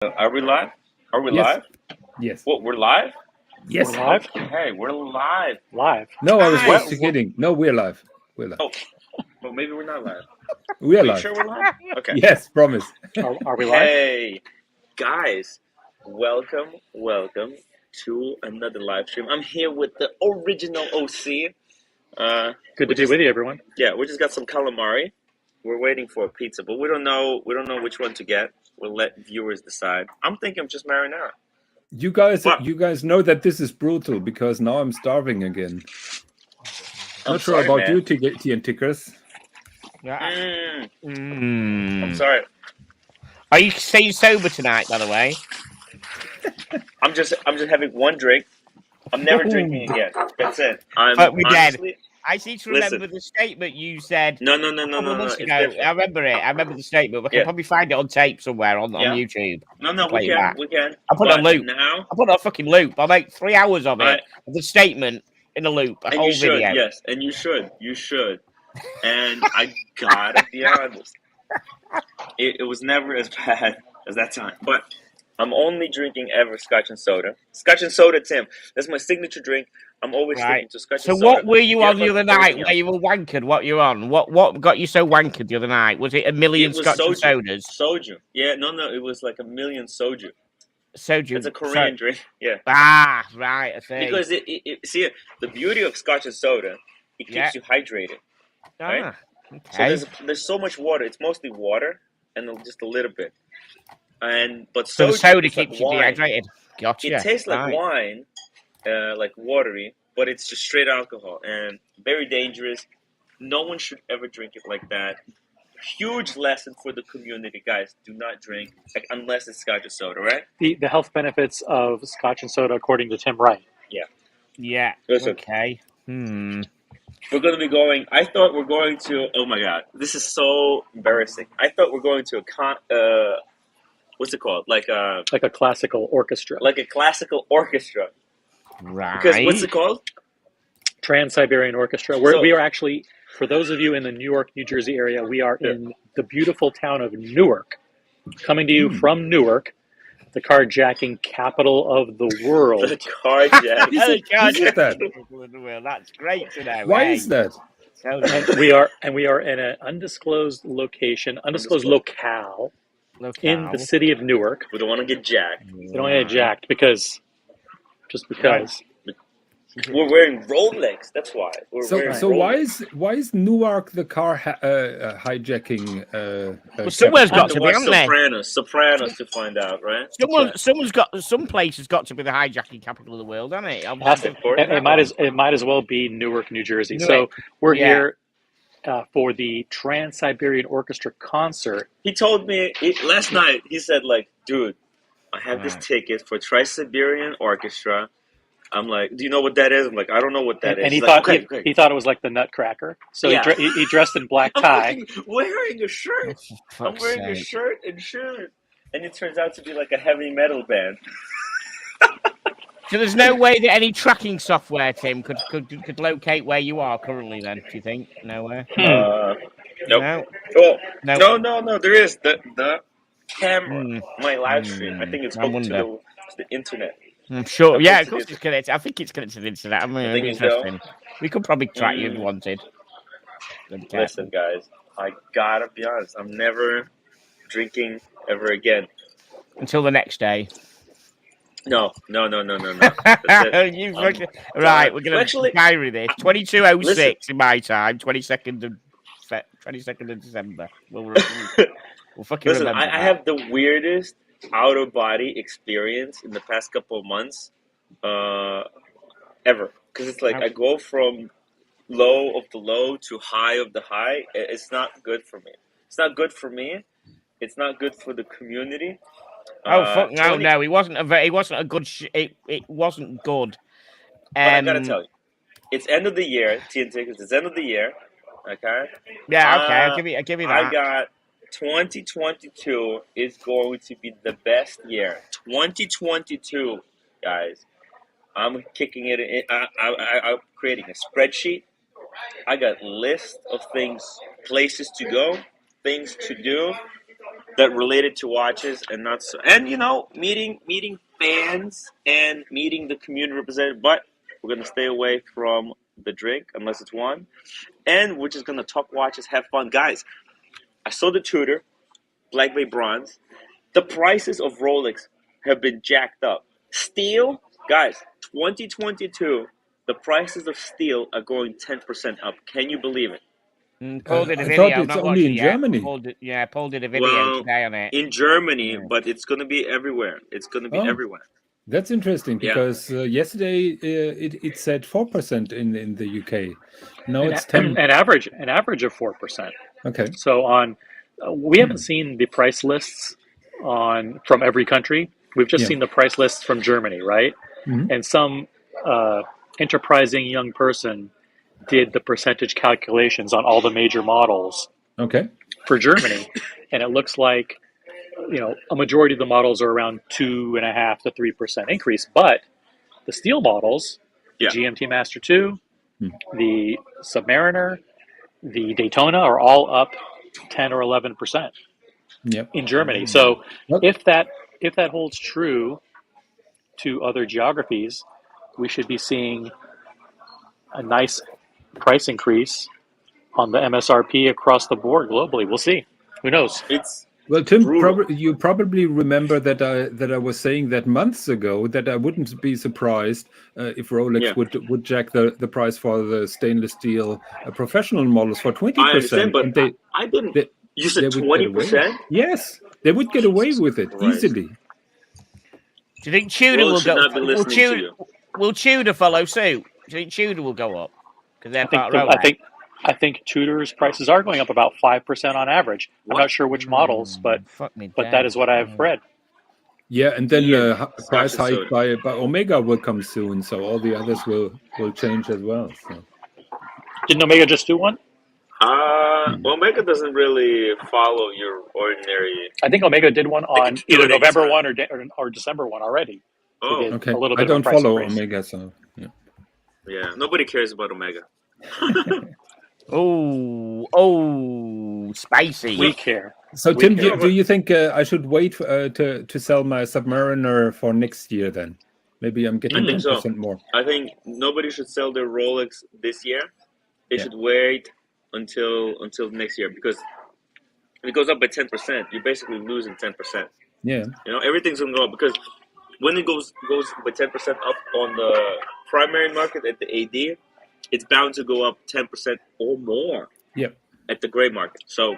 Are we live? Are we Yes. live? Yes. What, we're live? Yes. We're live? Hey, we're live. Live. No, I was Guys! just kidding. No, we're live. We're live. Oh, well, maybe we're not live. We're Are you live. sure we're live? Okay. Yes, promise. Are we live? Hey, guys, welcome to another live stream. I'm here with the original OC. Good to be with you, everyone. Yeah, we just got some calamari. We're waiting for a pizza, but we don't know which one to get. We'll let viewers decide. I'm thinking of just marinara. You guys What? know that this is brutal because now I'm starving again. I'm Not sure sorry, about man. you, TNTickers. I'm sorry. Are you staying sober tonight, by the way? I'm just having one drink. I'm never drinking again. That's it. But we honestly, I seem to remember Listen. the statement you said No. a couple of months It's ago. different. I remember it. I remember the statement. We can Yeah. probably find it on tape somewhere on Yeah. YouTube. No, Play we it can. back. We can. I'll put it on But loop. now, I'll put it on a fucking loop. I'll make 3 hours of it. Right. Of the statement in a loop. A and whole you should, video. yes, and you should. And I gotta be honest, it was never as bad as that time. But I'm only drinking ever Scotch and soda. Scotch and soda, Tim. That's my signature drink. I'm always sticking Right. to Scotch So and soda. what were you on Yeah, the but other night everything where you were wankered? What you on? What got you so wankered the other night? Was it a million It was Scotch and soju. sodas? Soju. Yeah, no, it was like a million soju. Soju. It's a Korean drink. Yeah. Ah, right. I see. Because see, the beauty of Scotch and soda, it keeps Yeah. you hydrated. right? Ah, So okay. there's so much water. It's mostly water and just a little bit. But So the soju soda is like keeps you wine. dehydrated. Gotcha. It tastes like Right. wine, like watery, but it's just straight alcohol and very dangerous. No one should ever drink it like that. Huge lesson for the community, guys. Do not drink unless it's Scotch or soda, right? The health benefits of Scotch and soda, according to Tim Wright. Yeah. Listen. Okay. We're going to be going. I thought we're going to. Oh my God, this is so embarrassing. I thought we're going to what's it called? Like a classical orchestra. Like a classical orchestra. Right. Because what's it called? Trans-Siberian Orchestra. We are actually, for those of you in the New York, New Jersey area, we are in the beautiful town of Newark. Coming to you from Newark, the carjacking capital of the world. The carjacking. Is that? Well, that's great to know. Why hey. is that? So, And we are in an undisclosed location, undisclosed locale in the city of Newark. We don't want to get jacked. We don't want to get jacked because. We're wearing Rolex. That's why. So why is Newark the car hijacking? well, somewhere's got to be, haven't there? Sopranos to find out, right? Some place has got to be the hijacking capital of the world, hasn't it? It might as well be Newark, New Jersey. So we're here for the Trans-Siberian Orchestra concert. He told me last night. He said, like, dude, I have this ticket for Trans-Siberian Orchestra. I'm like, do you know what that is? I'm like, I don't know what that is. And he thought it was like the Nutcracker. So he dressed in black tie. I'm wearing a shirt. I'm wearing a shirt and shoes. And it turns out to be like a heavy metal band. So there's no way that any tracking software, Tim, could locate where you are currently. Then, do you think? Nowhere. Nope. No. No. There is the camera. My live stream. I think it's hooked to the internet. I'm sure. Yeah, of course it's connected. I think it's connected to the internet. I mean, I think interesting. We could probably track you if you wanted. Listen, guys, I gotta be honest. I'm never drinking ever again. Until the next day. No. Right, we're going to diary this. 22:06 in my time, 22nd of December. We'll fucking listen, remember I have the weirdest out-of-body experience in the past couple of months ever. Because it's like I go from low of the low to high of the high. It's not good for me. It's not good for me. It's not good for the community. Fuck no! It wasn't a good. It wasn't good. But I gotta tell you, it's end of the year. TNT, it's end of the year. Okay. Yeah. Okay. I'll give you that. I got 2022 is going to be the best year. 2022, guys. I'm kicking it in. I'm creating a spreadsheet. I got list of things, places to go, things to do. that related to watches and not so. And meeting fans and meeting the community representative. But we're gonna stay away from the drink unless it's one, and we're just gonna talk watches, have fun, guys. I saw the Tudor Black Bay Bronze. The prices of Rolex have been jacked up. Steel, guys, 2022. The prices of steel are going 10% up. Can you believe it? Paul did a I video. thought I've it's not only watched in it yet. Germany. Paul did a video today on it. In Germany, Yeah. but it's going to be everywhere. It's going to be everywhere. That's interesting Yeah. because yesterday it said 4% in the UK. Now it's 10. An average of 4%. Okay. So we haven't seen the price lists from every country. We've just seen the price lists from Germany, right? Mhm. And some enterprising young person did the percentage calculations on all the major models Okay. for Germany, and it looks like a majority of the models are around 2.5% to 3% increase, but the steel models, the GMT Master 2, the Submariner, the Daytona are all up 10 or 11% in Germany. So if that holds true to other geographies, we should be seeing a nice price increase on the MSRP across the board globally. We'll see. Who knows? Well, Tim, you probably remember that I was saying that months ago that I wouldn't be surprised if Rolex would jack the price for the stainless steel professional models for 20%. I understand, but I didn't. You said 20%? Yes, they would get away with it easily. Do you think Tudor will go? Not be listening to you. Will Tudor follow suit? Do you think Tudor will go up? Because they're part of Rolex. I think Tudor's prices are going up about 5% on average. I'm not sure which models, but that is what I've read. Yeah, and then price hike by Omega will come soon, so all the others will change as well. So. Didn't Omega just do one? Omega doesn't really follow your ordinary. I think Omega did one on either November 1 or December 1 already. Oh, okay. A little bit I don't of a price follow increase. Omega, so yeah. Nobody cares about Omega. Oh, spicy. We care. So, Tim, do you think I should wait to sell my Submariner for next year then? Maybe I'm getting 10% more. I think nobody should sell their Rolex this year. They should wait until next year, because if it goes up by 10%, you're basically losing 10%. Yeah. Everything's going to go up, because when it goes by 10% up on the primary market at the AD, it's bound to go up 10% or more. Yep. At the gray market. So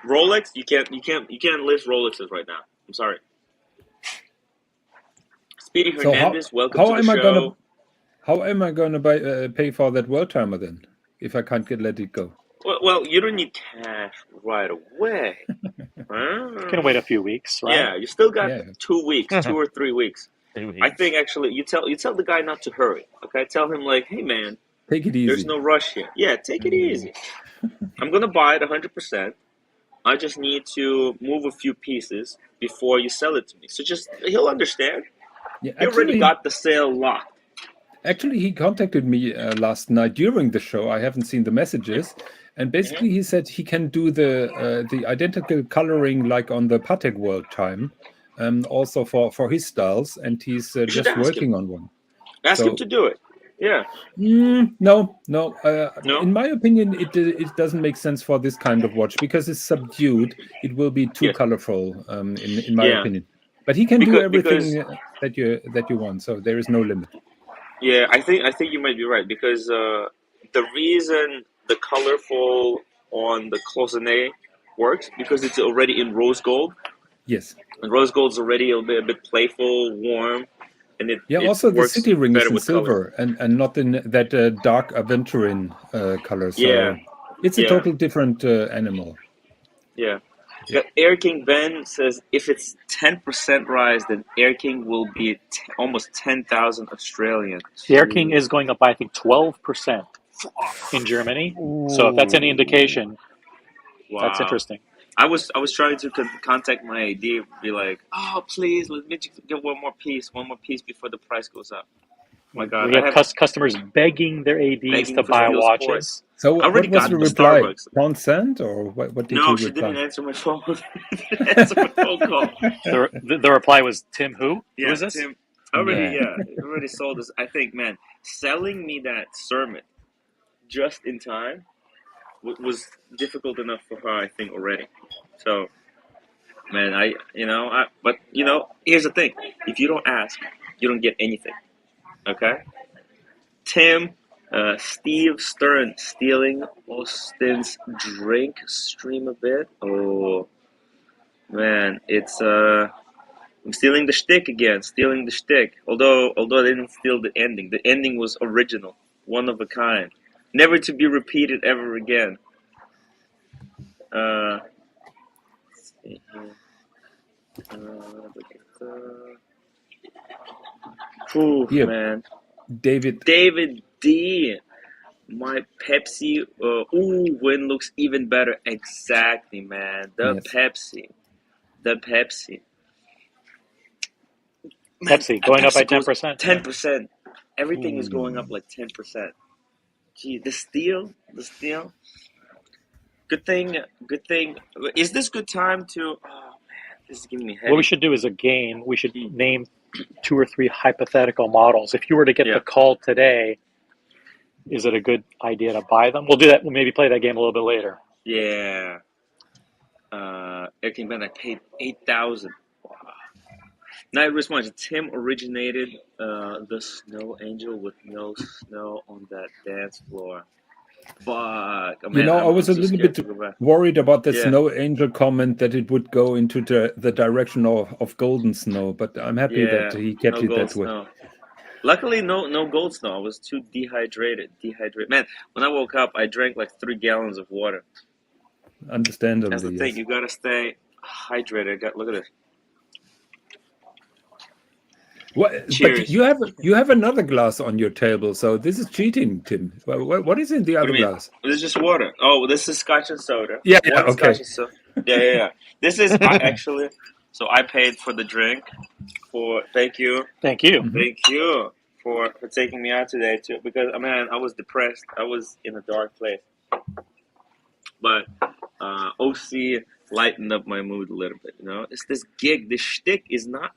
Rolex, you can't list Rolexes right now. I'm sorry. Speedy Hernandez, welcome to the show. How am I going to pay for that world timer then, if I can't let it go? Well, you don't need cash right away. You can wait a few weeks, right? Yeah, you still got 2 weeks, 2 or 3 weeks. I think actually you tell the guy not to hurry. Okay, tell him like, hey man, take it easy. There's no rush here. Yeah, take it easy. I'm gonna buy it 100%. I just need to move a few pieces before you sell it to me. So he'll understand. Yeah, he already got the sale locked. Actually, he contacted me last night during the show. I haven't seen the messages. And basically, he said he can do the identical coloring like on the Patek World Time, also for his styles. And he's just working on one. Ask him to do it. Yeah. No. In my opinion, it doesn't make sense for this kind of watch because it's subdued. It will be too colorful, in my opinion. But he can do everything that you want, so there is no limit. Yeah, I think you might be right, because the reason the colorful on the Cloisonné works because it's already in rose gold. Yes. And rose gold's already a bit playful, warm. And also the city ring is in silver and not in that dark aventurine color. So it's a total different animal. Yeah. Air King Ben says if it's 10% rise, then Air King will be almost 10,000 Australian. The Air King is going up by, I think, 12% in Germany. Ooh. So if that's any indication, that's interesting. I was trying to contact my AD, be like, oh, please, let me get one more piece before the price goes up. My God, We have customers begging their ADs begging to for buy Steel watches. Sports. So I what already was got the the reply? Starbucks. Pound cent or what did No, he she reply? didn't answer my phone. She didn't answer my phone call. The reply was, Tim who? Yeah, Who is this? Tim. Already sold this. I think, man, selling me that sermon just in time was difficult enough for her, I think, already. So, man, but here's the thing: if you don't ask, you don't get anything. Okay, Tim, Steve Stern stealing Austin's drink stream a bit. Oh man, it's I'm stealing the shtick again. Stealing the shtick. Although I didn't steal the ending. The ending was original, one of a kind, never to be repeated ever again. Let's see here. Here, Man. David. David D. My Pepsi. Win looks even better. Exactly, man. The Yes. Pepsi. Pepsi going up by goes 10%. 10%. Everything is going up like 10%. Gee, the steel. Good thing. Is this good time to? Oh man, this is giving me headache. What we should do is a game. We should name 2 or 3 hypothetical models. If you were to get the call today, is it a good idea to buy them? We'll do that. We'll maybe play that game a little bit later. Yeah. Okay, man, I paid $8,000. Wow. Night response. Tim originated the Snow Angel with no snow on that dance floor. Fuck. Oh, man, I was a little bit worried about the Snow Angel comment that it would go into the direction of golden snow, but I'm happy that he kept it that way. Snow. Luckily, no gold snow. I was too dehydrated. Man, when I woke up, I drank like 3 gallons of water. Understandably, that's the thing. You gotta stay hydrated. Look at this. What? But you have another glass on your table, so this is cheating, Tim. What is in the other glass? This is just water. Oh, this is Scotch and soda. Yeah, okay. Scotch and soda. Yeah. This is actually. So I paid for the drink. Thank you for taking me out today too. Because man, I was depressed. I was in a dark place. But OC lightened up my mood a little bit. It's this gig. This shtick is not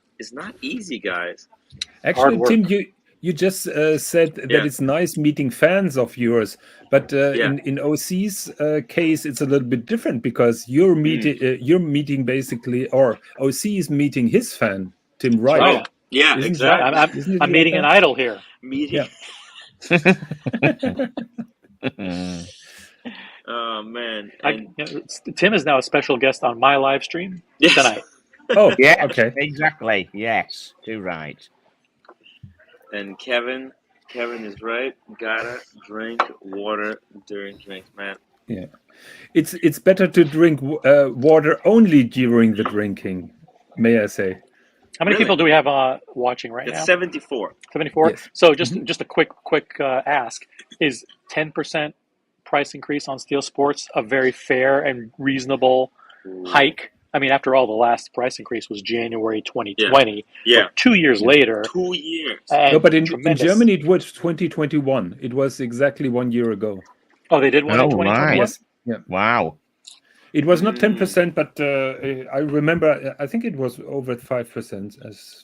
easy, guys. Actually, Tim, you just said that it's nice meeting fans of yours, but in OC's case, it's a little bit different because you're meeting basically, or OC is meeting his fan, Tim Wright. Right. Yeah, exactly. I'm meeting an idol here. Yeah. Oh man! Tim is now a special guest on my live stream tonight. Oh, yeah, okay, exactly. Yes, too right. And Kevin is right. Gotta drink water during drinks, man. Yeah, it's better to drink water only during the drinking. May I say? How many people do we have watching right now? 74. 74. Yes. So just a quick ask: is 10% price increase on Steel Sports a very fair and reasonable hike? I mean, after all, the last price increase was January 2020. Yeah. 2 years later. 2 years. No, but in Germany it was 2021. It was exactly 1 year ago. Oh, they did one in 2021? Yes. Yeah. Wow. It was not 10%, but I remember, I think it was over 5%.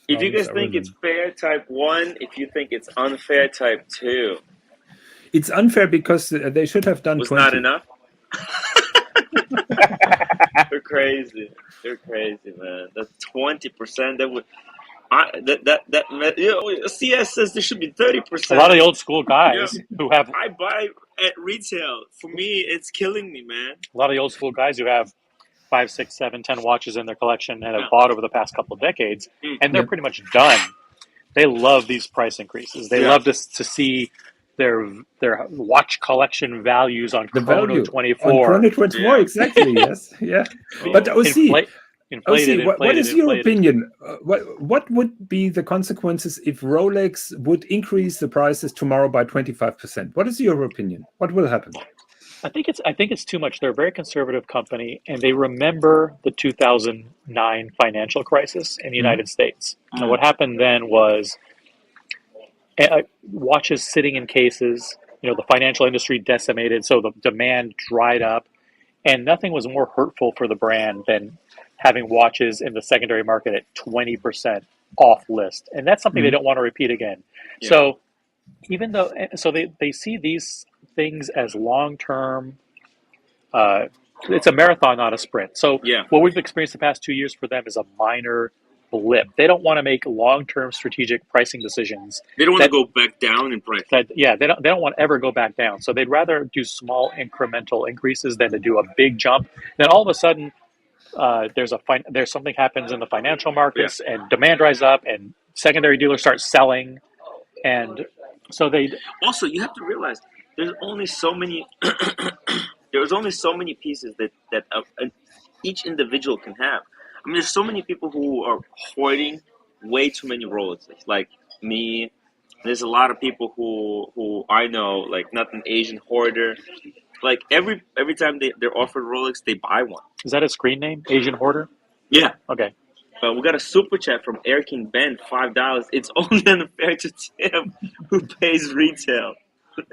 If you guys think it's fair, type 1. If you think it's unfair, type 2. It's unfair because they should have done 20. Not enough? They're crazy, man. That's 20%. That would, CS says there should be 30%. A lot of the old school guys who have. I buy at retail. For me, it's killing me, man. A lot of the old school guys who have 5, 6, 7, 10 watches in their collection and have bought over the past couple of decades, and they're pretty much done. They love these price increases. They love to see their watch collection values on Chrono 24. On Chrono 24, exactly, yes. Yeah. But OC, what is your opinion? What would be the consequences if Rolex would increase the prices tomorrow by 25%? What is your opinion? What will happen? I think it's too much. They're a very conservative company, and they remember the 2009 financial crisis in the United States. And what happened then was watches sitting in cases. The financial industry decimated, so the demand dried up, and nothing was more hurtful for the brand than having watches in the secondary market at 20% off list, and that's something they don't want to repeat again. Yeah. So even though, they see these things as long-term. It's a marathon, not a sprint. So what we've experienced the past 2 years for them is a minor blip. They don't want to make long-term strategic pricing decisions. They don't want to go back down in price. They don't want to ever go back down. So they'd rather do small incremental increases than to do a big jump. Then all of a sudden, there's something happens in the financial markets, and demand dries up, and secondary dealers start selling, and so they. Also, you have to realize there's only so many. There's only so many pieces that each individual can have. I mean, there's so many people who are hoarding way too many Rolexes, like me. There's a lot of people who I know, like not an Asian hoarder. Like every time they're offered Rolex, they buy one. Is that a screen name? Asian hoarder? Yeah. Okay. We got a super chat from Air King Ben, $5. It's only unfair to Tim, who pays retail.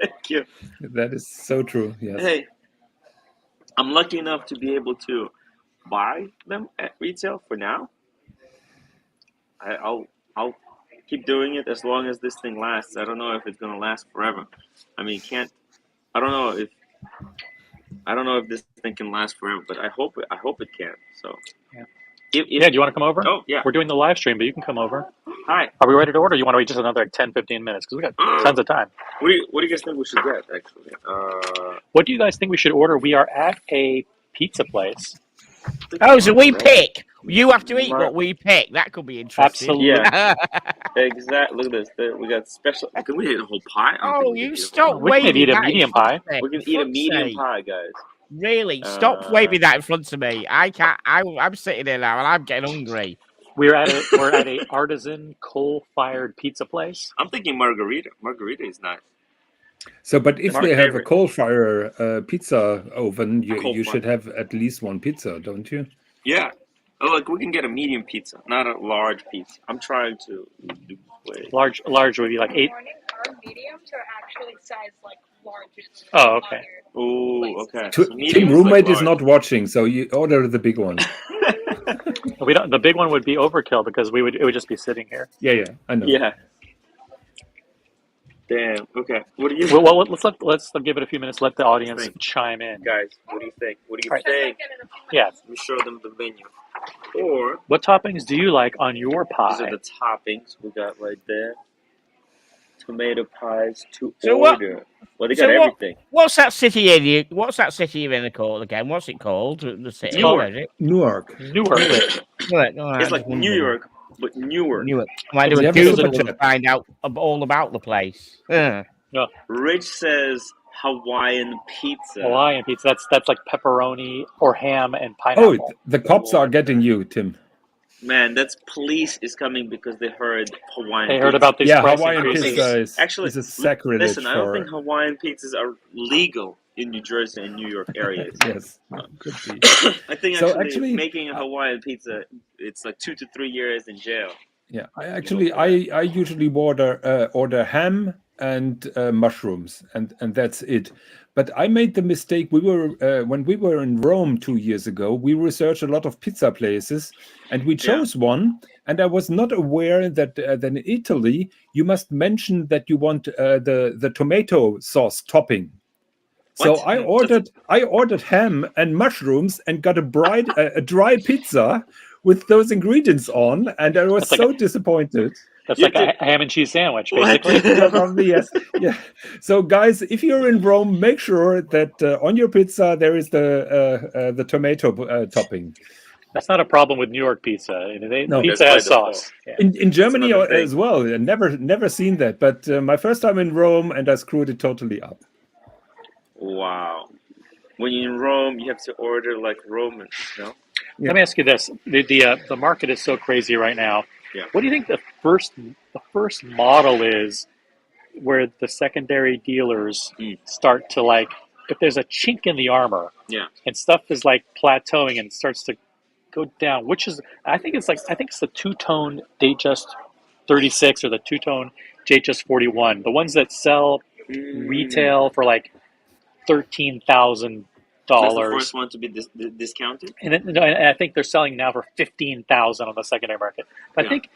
Thank you. That is so true. Yes. Hey, I'm lucky enough to be able to buy them at retail for now. I'll keep doing it as long as this thing lasts. I don't know if it's gonna last forever. I mean, I don't know if this thing can last forever, but I hope it can. So yeah. Do you want to come over? Oh yeah, we're doing the live stream, but you can come over. Hi. Are we ready to order? You want to wait just another 10-15 minutes because we got tons of time. What do you guys think we should get? Actually, what do you guys think we should order? We are at a pizza place. Oh, so we pick. You have to eat what we pick. That could be interesting. Absolutely. Yeah. Exactly. Look at this. We got special. Can we eat a whole pie? Oh, you stop waving. We can eat a medium pie. We can eat a medium pie, guys. Really? Stop waving that in front of me. I can't. I'm sitting there now and I'm getting hungry. We're at a artisan coal-fired pizza place. I'm thinking margarita. Margarita is nice. So, but if they have a coal fire pizza oven, you should have at least one pizza, don't you? Yeah. Oh, look, we can get a medium pizza, not a large pizza. I'm trying to do large would be like 8. Our mediums are actually sized like largest. Oh, okay. Oh, okay. Tim roommate is not watching, so you order the big one. We don't. The big one would be overkill because it would just be sitting here. Yeah, I know. Yeah. Damn. Okay. What do you? Well, let's give it a few minutes. Let the audience chime in. Guys, what do you think? What do you think? Yeah. We show them the menu. Or what toppings do you like on your pie? These are the toppings we got right there. Tomato pies to order. Well, they got everything. What's that city in? What's that city you're in called again? What's it called? The city. Newark. It's like New York, but newer. Might do a Google to find out all about the place. Yeah. Rich says Hawaiian pizza. Hawaiian pizza. That's like pepperoni or ham and pineapple. Oh, the cops are getting you, Tim. Man, that's police is coming because they heard Hawaiian. They heard about these Hawaiian pizza is a sacrilege. Listen, I don't think Hawaiian pizzas are legal in New Jersey and New York areas. Yes, could be. I think actually making a Hawaiian pizza, it's like 2 to 3 years in jail. Yeah, I usually order ham and mushrooms, and that's it. But I made the mistake. When we were in Rome 2 years ago, we researched a lot of pizza places, and we chose one. And I was not aware that in Italy you must mention that you want the tomato sauce topping. So I ordered ham and mushrooms and got a dry pizza with those ingredients on, and I was disappointed. That's like a ham and cheese sandwich, basically. Probably, yes. Yeah. So, guys, if you're in Rome, make sure that on your pizza there is the tomato topping. That's not a problem with New York pizza. Pizza has sauce. Yeah. In Germany as well. Never seen that. But my first time in Rome, and I screwed it totally up. Wow. When you're in Rome, you have to order like Romans, no? Yeah. Let me ask you this: the market is so crazy right now. Yeah. What do you think the first model is where the secondary dealers start to if there's a chink in the armor, and stuff is plateauing and it starts to go down, I think it's the two-tone Datejust 36 or the two-tone JHS 41. The ones that sell retail for like $13,000. That's the first one to be discounted. And I think they're selling now for $15,000 on the secondary market. But I think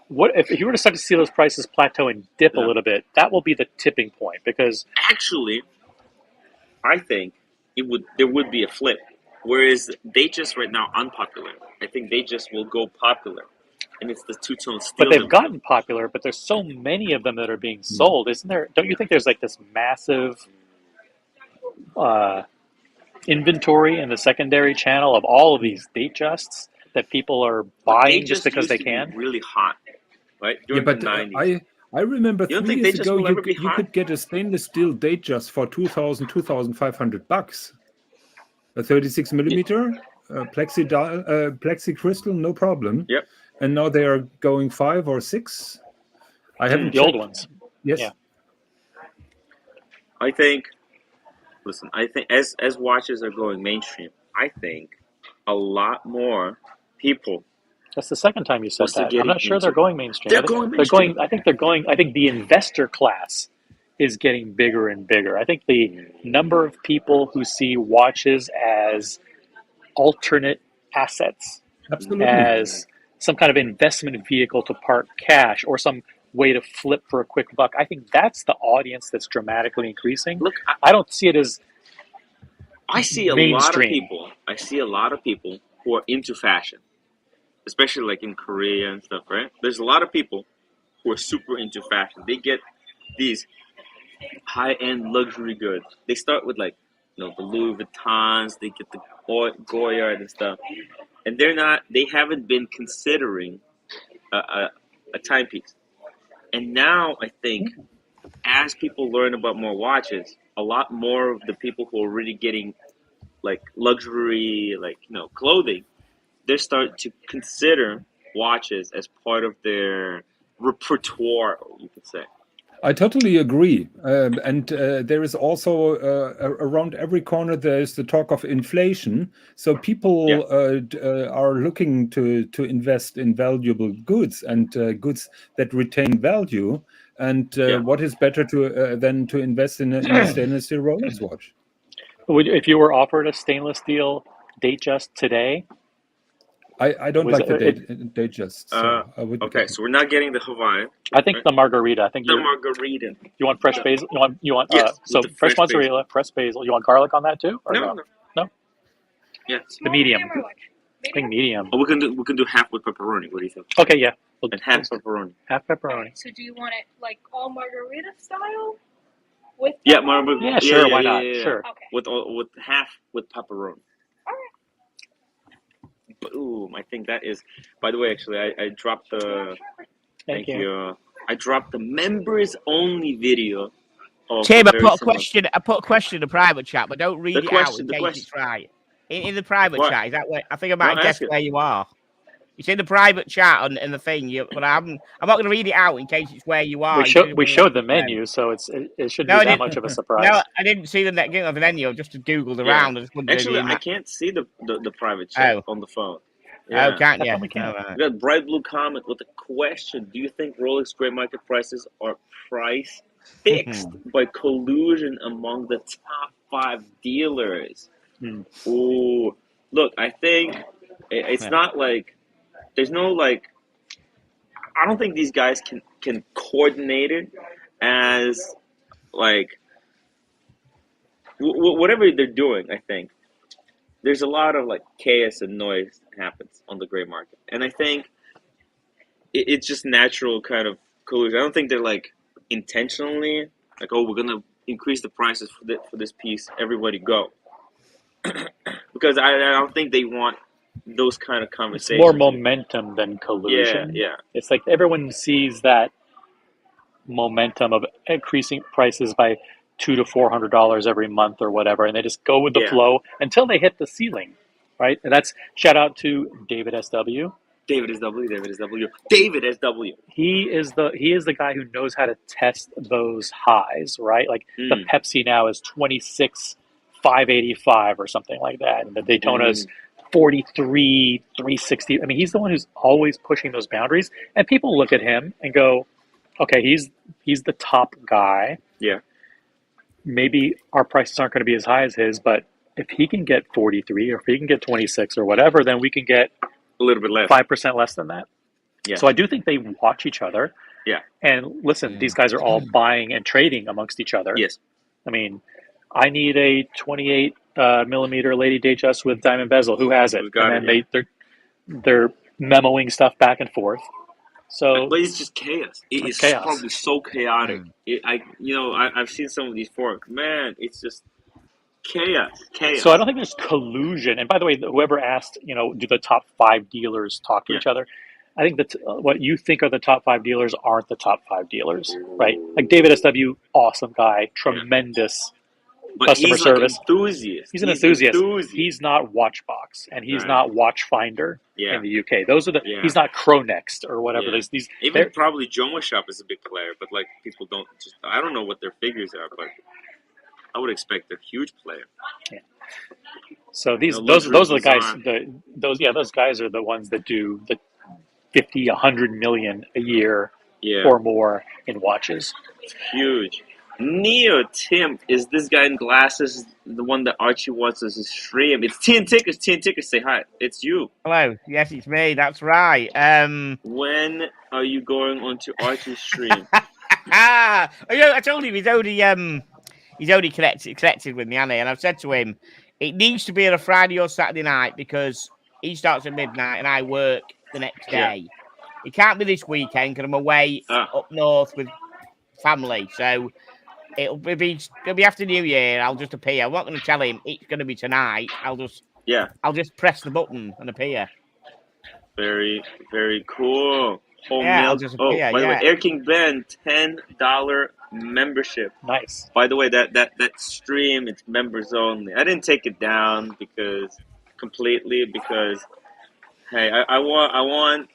if you were to start to see those prices plateau and dip a little bit, that will be the tipping point. Because actually, I think there would be a flip. Whereas they just right now unpopular. I think they just will go popular, and it's the two-tone steel. But they've gotten popular. But there's so many of them that are being sold, isn't there? Don't you think there's like this massive inventory in the secondary channel of all of these Datejusts that people are buying just because they can? Be really hot, right? During the 90s. I remember 3 years ago you could get a stainless steel Datejust for $2,500. A 36 millimeter plexi crystal, no problem. Yep. And now they are going 5 or 6. I haven't the old ones. Yes. Yeah. I think as watches are going mainstream, I think a lot more people. That's the second time you said that. I'm not sure they're going mainstream. They're going mainstream. I think the investor class is getting bigger and bigger. I think the number of people who see watches as alternate assets, absolutely, as some kind of investment vehicle to park cash or some way to flip for a quick buck, I think that's the audience that's dramatically increasing. Look, I don't see it as I see a mainstream. lot of people who are into fashion, especially like in Korea and stuff, right? There's a lot of people who are super into fashion. They get these high-end luxury goods. They start with like, the Louis Vuittons. They get the Goyard and stuff, and they haven't been considering a timepiece. And now I think, as people learn about more watches, a lot more of the people who are really getting like luxury, clothing, they're starting to consider watches as part of their repertoire, you could say. I totally agree. And there is also around every corner, there's the talk of inflation. So people are looking to invest in valuable goods and goods that retain value. And what is better than to invest in a stainless steel Rolex watch? If you were offered a stainless steel Datejust today, I don't like the Datejust. So I would. Okay, so we're not getting the Hawaiian. I think the Margarita. I think the Margarita. You want fresh basil? You want yes, so fresh mozzarella, fresh basil. You want garlic on that too? Or no. Yes. The medium. I think medium. Oh, we can do half with pepperoni. What do you think? Okay, yeah. And half pepperoni. Half pepperoni. So do you want it like all margarita style? With margarita. Yeah, sure. Why not? Sure. Okay. With half with pepperoni. All right. Boom! I think that is. By the way, actually, I dropped the. Thank you. I dropped the members only video. Tim, I put a question in the private chat, but don't read it out in case it's right. In the private chat, is that where I think I might guess where you are? It's in the private chat and the thing. But I'm not going to read it out in case it's where you are. We showed the menu, so it shouldn't be that much of a surprise. No, I didn't see the menu. Just Googled around. Actually, I can't see the private chat on the phone. Yeah. Oh, can't you? We can. We got Bright Blue comment with a question. Do you think Rolex gray market prices are price fixed by collusion among the top 5 dealers? Ooh, look, I think it's not like there's no like. I don't think these guys can coordinate it as like whatever they're doing. I think there's a lot of like chaos and noise that happens on the gray market, and I think it's just natural kind of collusion. I don't think they're like intentionally like, oh, we're gonna increase the prices for this piece. Everybody go. Because I don't think they want those kind of conversations. It's more momentum than collusion. Yeah. It's like everyone sees that momentum of increasing prices by $200 to $400 every month or whatever, and they just go with the flow until they hit the ceiling, right? And that's shout out to David SW. David SW. He is the guy who knows how to test those highs, right? Like the Pepsi now is 26,585 or something like that, and the Daytona is 43,360. I mean, he's the one who's always pushing those boundaries, and people look at him and go, okay, he's the top guy. Yeah. Maybe our prices aren't going to be as high as his, but if he can get 43 or if he can get 26 or whatever, then we can get a little bit less, 5% less than that. Yeah. So I do think they watch each other. Yeah. And listen, these guys are all buying and trading amongst each other. Yes. I mean, I need a 28 millimeter Lady Datejust with diamond bezel. Who has it? And then they're memoing stuff back and forth. So, but it's just chaos. It is chaos. Probably so chaotic. I've seen some of these forums. Man, it's just chaos. So I don't think there's collusion. And by the way, whoever asked, do the top 5 dealers talk to each other? I think that what you think are the top 5 dealers aren't the top 5 dealers, right? Like David SW, awesome guy, tremendous customer service. Enthusiast. He's an enthusiast. He's not Watchbox, and he's not Watchfinder in the UK. Those are he's not Chronext or whatever. These even probably Joma Shop is a big player, but like people don't just. I don't know what their figures are, but I would expect a huge player. Yeah. So those are the guys. Those guys are the ones that do the 50, 100 million a year or more in watches. It's huge. Neo Tim, is this guy in glasses the one that Archie wants us to stream? It's Tin Tickers. Tin Tickers, say hi. It's you. Hello. Yes, it's me. That's right. When are you going on to Archie's stream? I told him he's already connected with me, hasn't he? And I've said to him, it needs to be on a Friday or Saturday night because he starts at midnight and I work the next day. It can't be this weekend because I'm away up north with family. So it'll be after New Year. I'll just appear. I'm not going to tell him it's going to be tonight. I'll just press the button and appear. Very, very cool. I'll just appear. By the way, Air King Ben, $10 membership. Nice. By the way, that stream, it's members only. I didn't take it down because hey, I want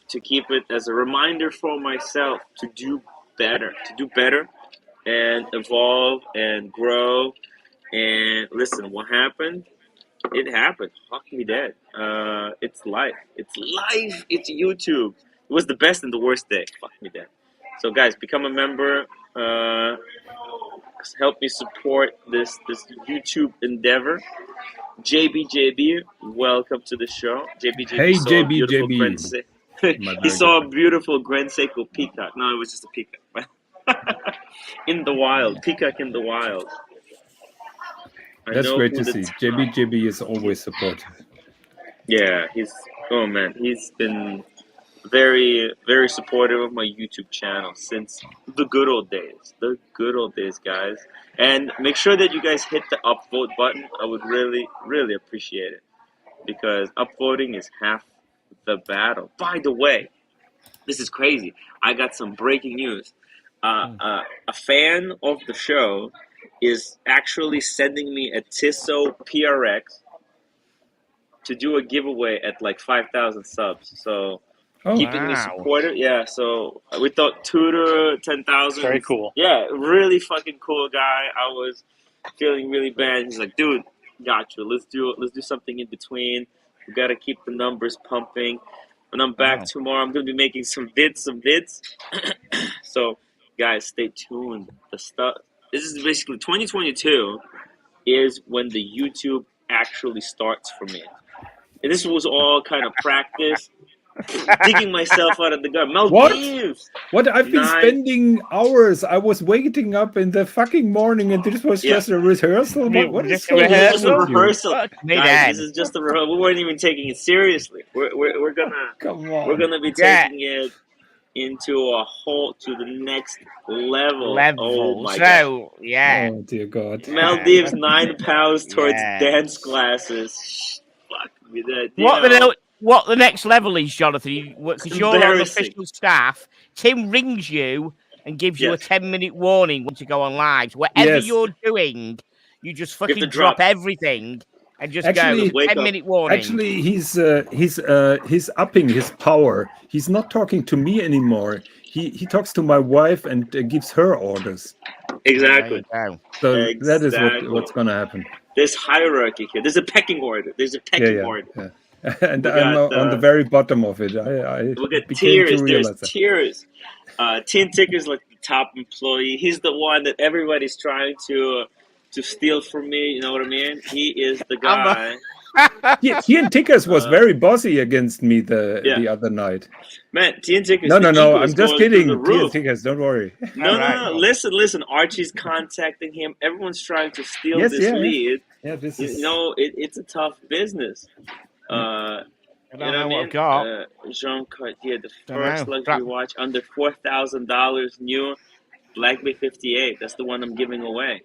to keep it as a reminder for myself to do better and evolve and grow. And listen, what happened? It happened. Fuck me dead. It's life. It's YouTube. It was the best and the worst day. Fuck me dead. So guys, become a member. Help me support this YouTube endeavor. JB, welcome to the show. JB, hey, JB. He saw a beautiful Grand Seiko peacock. No, it was just a peacock. In the wild. Peacock in the wild. That's great to see. JB is always supportive. Yeah, he's been very, very supportive of my YouTube channel since the good old days. The good old days, guys. And make sure that you guys hit the upvote button. I would really, really appreciate it. Because upvoting is half the battle. By the way, this is crazy. I got some breaking news. A fan of the show is actually sending me a Tissot PRX to do a giveaway at like 5,000 subs. So keeping me supported. Yeah, so we thought Tudor 10,000. Very cool. Yeah, really fucking cool guy. I was feeling really bad. He's like, dude, got you. Let's do something in between. We got to keep the numbers pumping. When I'm back tomorrow, I'm going to be making some vids. So, guys, stay tuned. This is basically 2022 is when the YouTube actually starts for me. And this was all kind of practice. Digging myself out of the gut. Maldives. What? I've been spending hours. I was waking up in the fucking morning, and this was just a rehearsal. What is this? This is a rehearsal, guys. This is just a rehearsal. We weren't even taking it seriously. We're gonna be taking it to the next level. Oh my god. Yeah. Oh dear God. Maldives 9 pounds towards dance classes. Fuck me that. What the next level is, Jonathan, because you're on the official staff, Tim rings you and gives you a 10-minute warning once you go on live. So whatever you're doing, you just fucking drop everything and just go 10-minute warning. Actually, he's upping his power. He's not talking to me anymore. He talks to my wife and gives her orders. Exactly. So that is what's going to happen. There's hierarchy here. There's a pecking order. Yeah. and I'm on the very bottom of it. I we got became to Tears. realize There's that. Tears. Tin Ticker's like the top employee. He's the one that everybody's trying to steal from me. You know what I mean? He is the guy. Tin Tickers was very bossy against me the other night. Man, Tin Tickers. No. I'm just kidding. Tin Tickers, don't worry. No. Listen. Archie's contacting him. Everyone's trying to steal this lead. Yeah, this is. You know, it's a tough business. I don't know what I've got. Jean Cartier, the first luxury watch under $4,000 new, Black Bay 58. That's the one I'm giving away.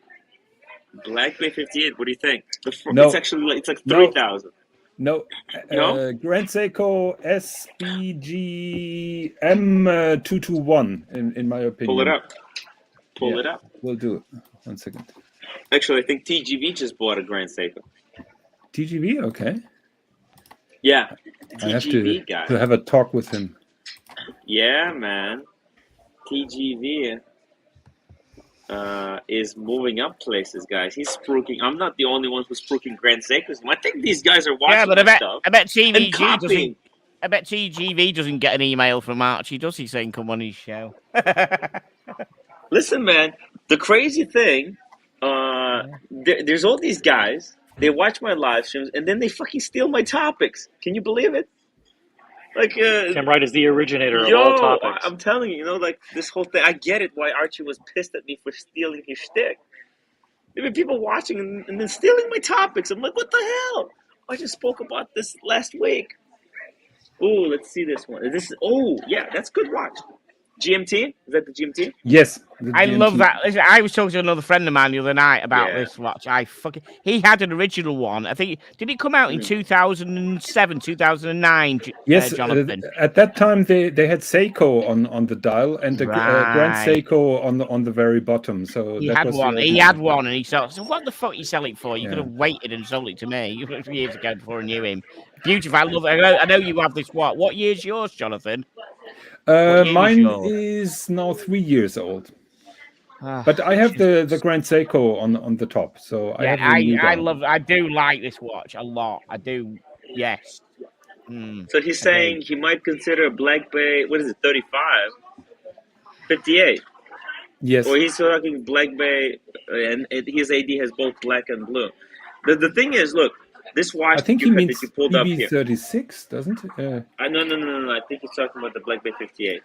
Black Bay 58. What do you think? It's actually it's like 3,000. No, Grand Seiko SBG M221 in my opinion. Pull it up. Pull it up. We'll do it. 1 second. Actually, I think TGV just bought a Grand Seiko. TGV, okay. Yeah, I have to have a talk with him. Yeah, man. TGV is moving up places, guys. He's spruiking. I'm not the only one who's spruiking Grand Seikos. I think these guys are watching. Yeah, but stuff I bet TGV doesn't get an email from Archie, does he, saying come on his show? Listen, man. The crazy thing, there's all these guys. They watch my live streams, and then they fucking steal my topics. Can you believe it? Like, timwrite is the originator of all topics. I'm telling you, like this whole thing. I get it why Archie was pissed at me for stealing his shtick. There have been people watching and then stealing my topics. I'm like, what the hell? I just spoke about this last week. Oh, let's see this one. That's good watch. GMT? Is that the GMT? Yes. I love that. Listen, I was talking to another friend of mine the other night about this watch. He had an original one. I think, did it come out in 2007, 2009, yes, Jonathan? At that time, they had Seiko on the dial and the Grand Seiko on the very bottom. So he had one, and he said, so what the fuck you sell it for? You could have waited and sold it to me 3 years ago before I knew him. Beautiful. I love it. I know you have this watch. What year's yours, Jonathan? Mine is now 3 years old, but I have the Grand Seiko on the top. So I do like this watch a lot. I do, yes. So he's saying he might consider a Black Bay. What is it? 35, 58. Yes. Or he's talking Black Bay, and his AD has both black and blue. The thing is, look. This watch I think he means that you pulled up here. BB36, doesn't it? No. I think he's talking about the Black Bay 58.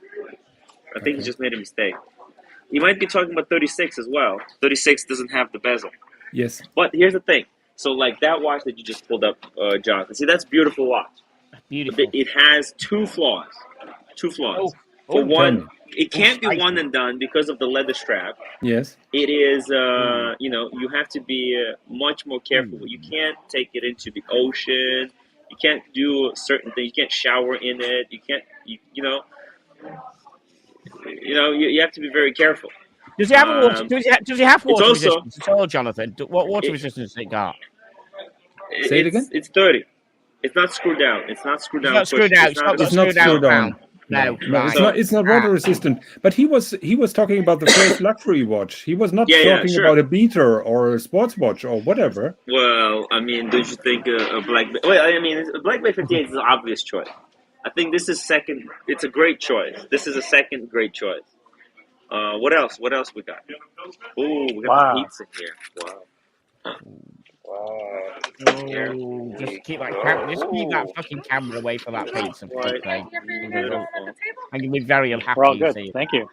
I think he just made a mistake. He might be talking about 36 as well. 36 doesn't have the bezel. Yes. But here's the thing. So, like that watch that you just pulled up, Jonathan. See, that's a beautiful watch. Beautiful. It has two flaws. For one, it can't be one and done because of the leather strap. Yes. It is, you have to be much more careful. You can't take it into the ocean. You can't do certain things. You can't shower in it. You can't, you have to be very careful. Does he have water? Does he have water resistance at all, Jonathan? What water resistance has it got? Say it again. It's 30. It's not screwed down. It's not screwed down. It's not screwed down. It's not screwed down. No, it's not water resistant. But he was talking about the first luxury watch. He was not talking about a beater or a sports watch or whatever. Well, I mean, don't you think a Black Bay? Well, I mean, a Black Bay 58 is an obvious choice. I think this is second. It's a great choice. This is a second great choice. What else? What else we got? Oh, we got the pizza here. Wow. Oh, just keep that fucking camera away from that pizza. I'm gonna be very unhappy. We're all good. Thank you.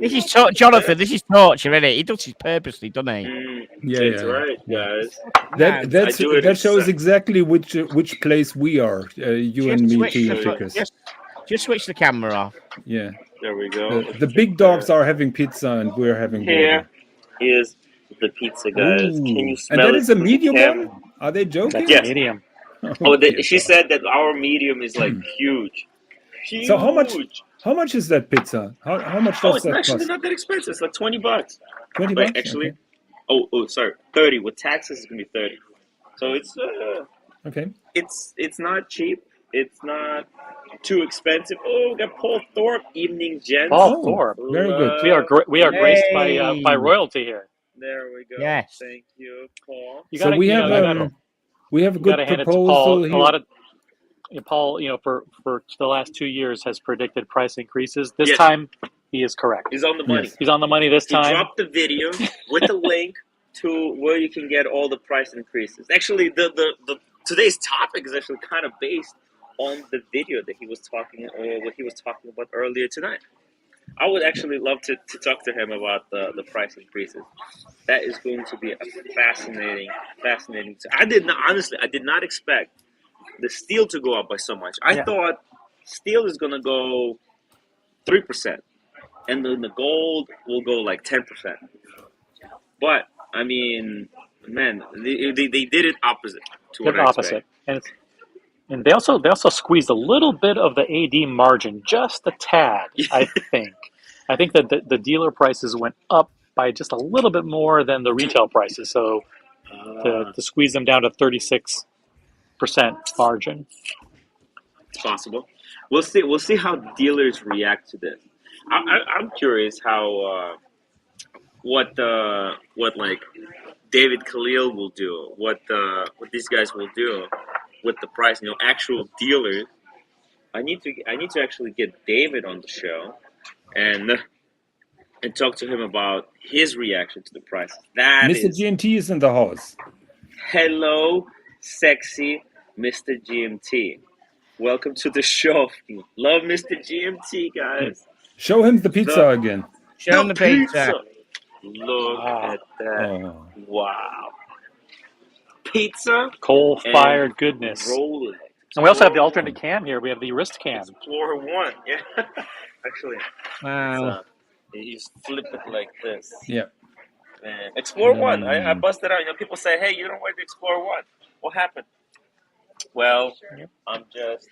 This is Jonathan. This is torture, isn't it? He does it purposely, doesn't he? That's right, guys. That shows exactly which place we are. You and me, Tickers. Just switch the camera off. Yeah. There we go. The big dogs are having pizza and we're having water. Here is the pizza, guys. Can you smell it? And that is a medium one? Are they joking? Yes. Medium. She said that our medium is like huge. So how much is that pizza? How much does that cost? It's actually not that expensive. It's like $20. $20? Actually. Okay. Sorry. 30. With taxes, it's gonna be 30. So it's okay. It's not cheap. It's not too expensive. Oh, we got Paul Thorpe, Evening Gents. Paul Thorpe. Very good. We are graced by royalty here. There we go. Yes. Thank you, Paul. So we have We have a good proposal here. A lot of Paul, for the last 2 years has predicted price increases. This time, he is correct. He's on the money. Yes. He's on the money this time. He dropped the video with the link to where you can get all the price increases. Actually, the today's topic is actually kind of based on the video that he was talking, or what he was talking about earlier tonight. I would actually love to talk to him about the price increases. That is going to be a fascinating. I did not expect the steel to go up by so much. I thought steel is going to go 3%, and then the gold will go like 10%. But I mean, man, they did it opposite to what I expected. And they also squeezed a little bit of the AD margin, just a tad. I think. I think that the dealer prices went up by just a little bit more than the retail prices. So to squeeze them down to 36% margin. It's possible. We'll see how dealers react to this. I'm curious how what like David Khalil will do, what these guys will do with the price. Actual dealers. I need to actually get David on the show and talk to him about his reaction to the price. Mr. GMT is in the house. Hello, sexy Mr. GMT. Welcome to the show. Love Mr. GMT, guys. Show him the pizza again. Show him the pizza. Look at that. Oh. Wow. Pizza. Coal-fired goodness. Rolex. And we also have the alternate cam here. We have the wrist cam. Explorer 1. Yeah. Actually. Wow. You just flip it like this. Yeah. Man. Explorer 1. I busted out. People say, hey, you don't wear the Explorer 1. What happened? Well, I'm just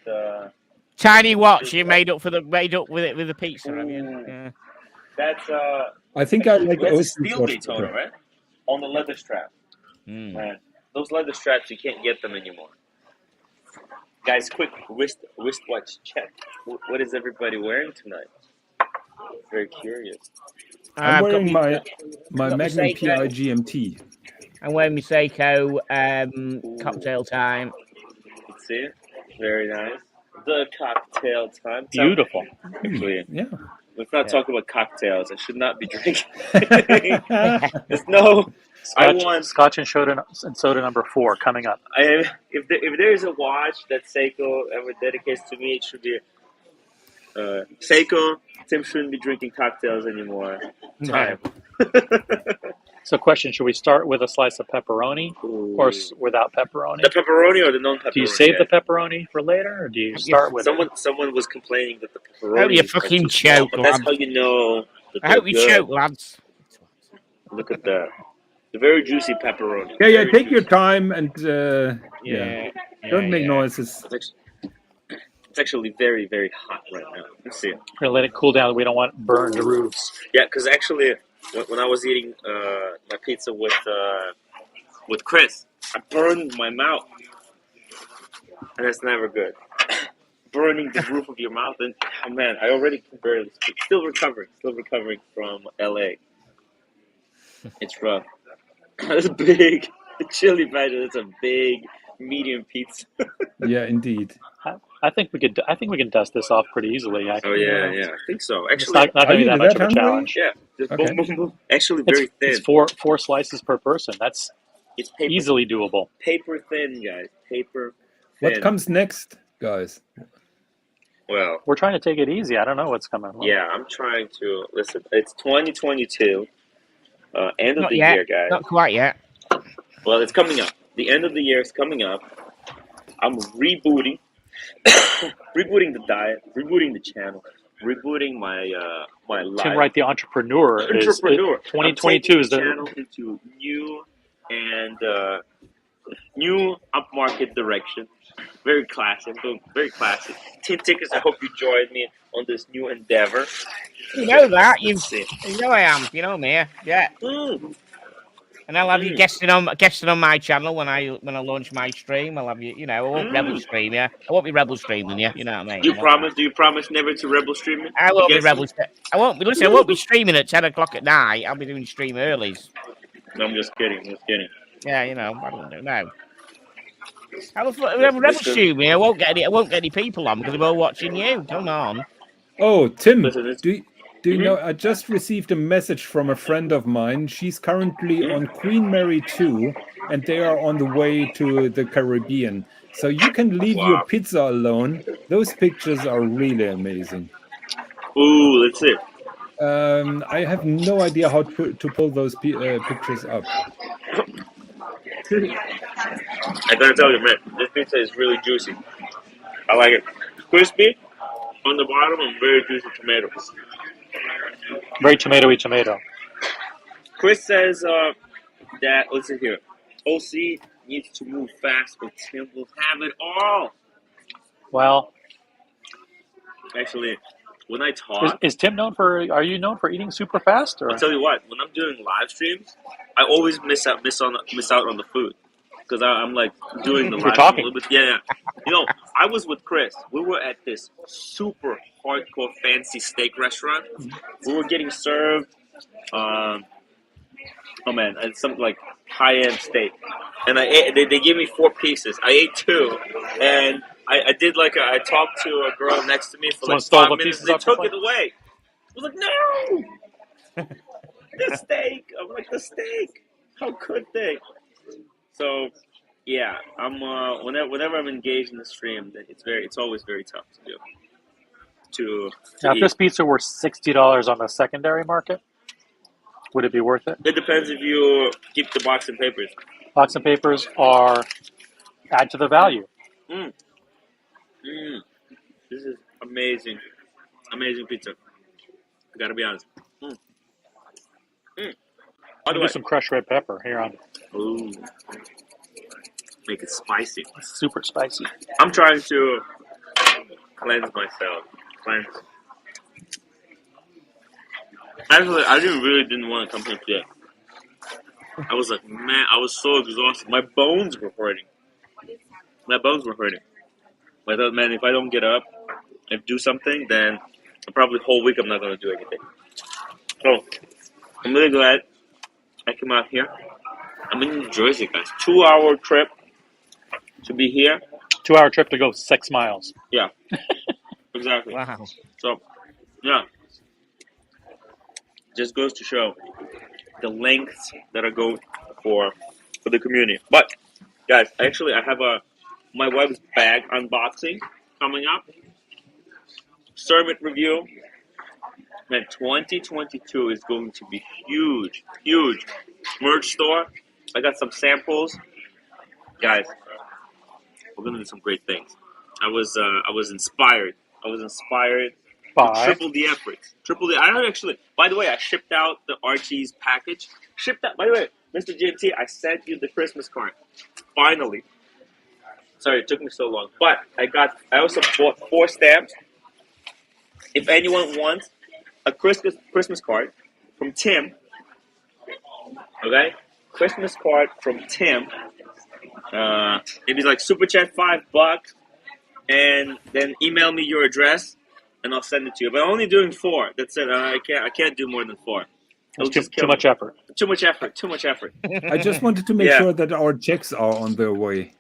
tiny watch you made up with the pizza, have you? Yeah. That's I think I like that's a steel Daytona, right? On the leather strap. Man, those leather straps, you can't get them anymore. Guys, quick wristwatch check. What is everybody wearing tonight? Very curious. I'm wearing my Magnum PI GMT. I'm wearing my Seiko cocktail time. Let's see it. Very nice. The cocktail time. Beautiful. Actually, yeah. Let's not talk about cocktails. I should not be drinking. There's no. Scotch and soda number 4 coming up. If there's a watch that Seiko ever dedicates to me, it should be Seiko. Tim shouldn't be drinking cocktails anymore. Time. So, question: should we start with a slice of pepperoni, or without pepperoni? The pepperoni or the non-pepperoni? Do you save the pepperoni for later, or do you start with Someone was complaining that the pepperoni. I hope you fucking choke, but that's how you know. I hope you choke, lads. Look at that. The very juicy pepperoni. Yeah, take your time and don't make noises. It's actually very, very hot right now. Let's see it. We're gonna let it cool down. We don't want burned roofs. Yeah, because actually, when I was eating my pizza with Chris, I burned my mouth, and that's never good. Burning the roof of your mouth, and oh man, I already can barely speak. Still recovering from LA. It's rough. That's big. The chili badger. That's a big, medium pizza. Yeah, indeed. I think we can dust this off pretty easily. I think so. Actually, it's not going to be that much of a challenge. Yeah, just boom, boom, boom. Actually, very thin. It's four slices per person. It's easily doable. Paper thin, guys. Paper thin. What comes next, guys? Well, we're trying to take it easy. I don't know what's coming. Yeah, I'm trying to listen. It's 2022. End of the year, guys. Not quite yet. Well, it's coming up. The end of the year is coming up. I'm rebooting the diet, rebooting the channel, rebooting my life. Timwrite the entrepreneur. 2022 is the channel into new upmarket direction. Very classic. Tin Tickers, I hope you join me on this new endeavor. You know that. You know I am. You know me. Yeah. And I'll have you guesting on my channel when I launch my stream. I'll have you. I won't rebel stream you. I won't be rebel streaming you. You know what I mean? Do you promise never to rebel stream it? I won't be rebel. I won't be streaming at 10 o'clock at night. I'll be doing stream earlys. No, I'm just kidding. Yeah, I don't know. No. Shoot me. I won't get any people on because they're all watching you. Come on. Oh, Tim, Listen, do you know? I just received a message from a friend of mine. She's currently on Queen Mary 2, and they are on the way to the Caribbean. So you can leave your wow. pizza alone. Those pictures are really amazing. Ooh, let's see. I have no idea how to pull those pictures up. I gotta tell you, man, this pizza is really juicy. I like it. Crispy on the bottom and very juicy tomatoes. Very tomatoey tomato. Chris says that, let's see here, OC needs to move fast or Tim will have it all. Well, actually, when I talk, is Tim known for? Are you known for eating super fast? Or? I'll tell you what. When I'm doing live streams, I always miss out on the food because I'm like doing the live stream a little bit. Yeah. You know, I was with Chris. We were at this super hardcore fancy steak restaurant. We were getting served. Oh man, it's something like high-end steak, and I ate. They gave me 4 pieces. I ate 2, and I did I talked to a girl next to me for like 5 minutes. They took it away. I was like, no, the steak. I'm like, the steak. How could they? So, yeah, I'm whenever I'm engaged in the stream, it's always very tough to do. Now, if this pizza were $60 on the secondary market, would it be worth it? It depends if you keep the box and papers. Box and papers add to the value. This is amazing. Amazing pizza. I gotta be honest. I'll do some crushed red pepper here on. Ooh. Make it spicy. It's super spicy. I'm trying to cleanse myself. Actually, I didn't want to come here today. I was like, man, I was so exhausted. My bones were hurting. I thought, man, if I don't get up and do something, then probably the whole week I'm not going to do anything. So, I'm really glad I came out here. I'm in New Jersey, guys. 2-hour trip to be here. 2-hour trip to go 6 miles. Yeah, exactly. Wow. So, yeah. Just goes to show the lengths that I go for the community. But, guys, actually, I have my wife's bag unboxing coming up. Sermon review. Man, 2022 is going to be huge. Merch store. I got some samples. Guys, we're going to do some great things. I was inspired. By? Triple the efforts. I actually, by the way, I shipped out the Archie's package. By the way, Mr. GMT, I sent you the Christmas card. Finally. Sorry, it took me so long. But I also bought 4 stamps. If anyone wants a Christmas card from Tim, okay? Christmas card from Tim. Maybe like super chat $5, and then email me your address, and I'll send it to you. But I'm only doing 4. That's it. I can't do more than 4. Too much effort. Too much effort. I just wanted to make sure that our checks are on their way.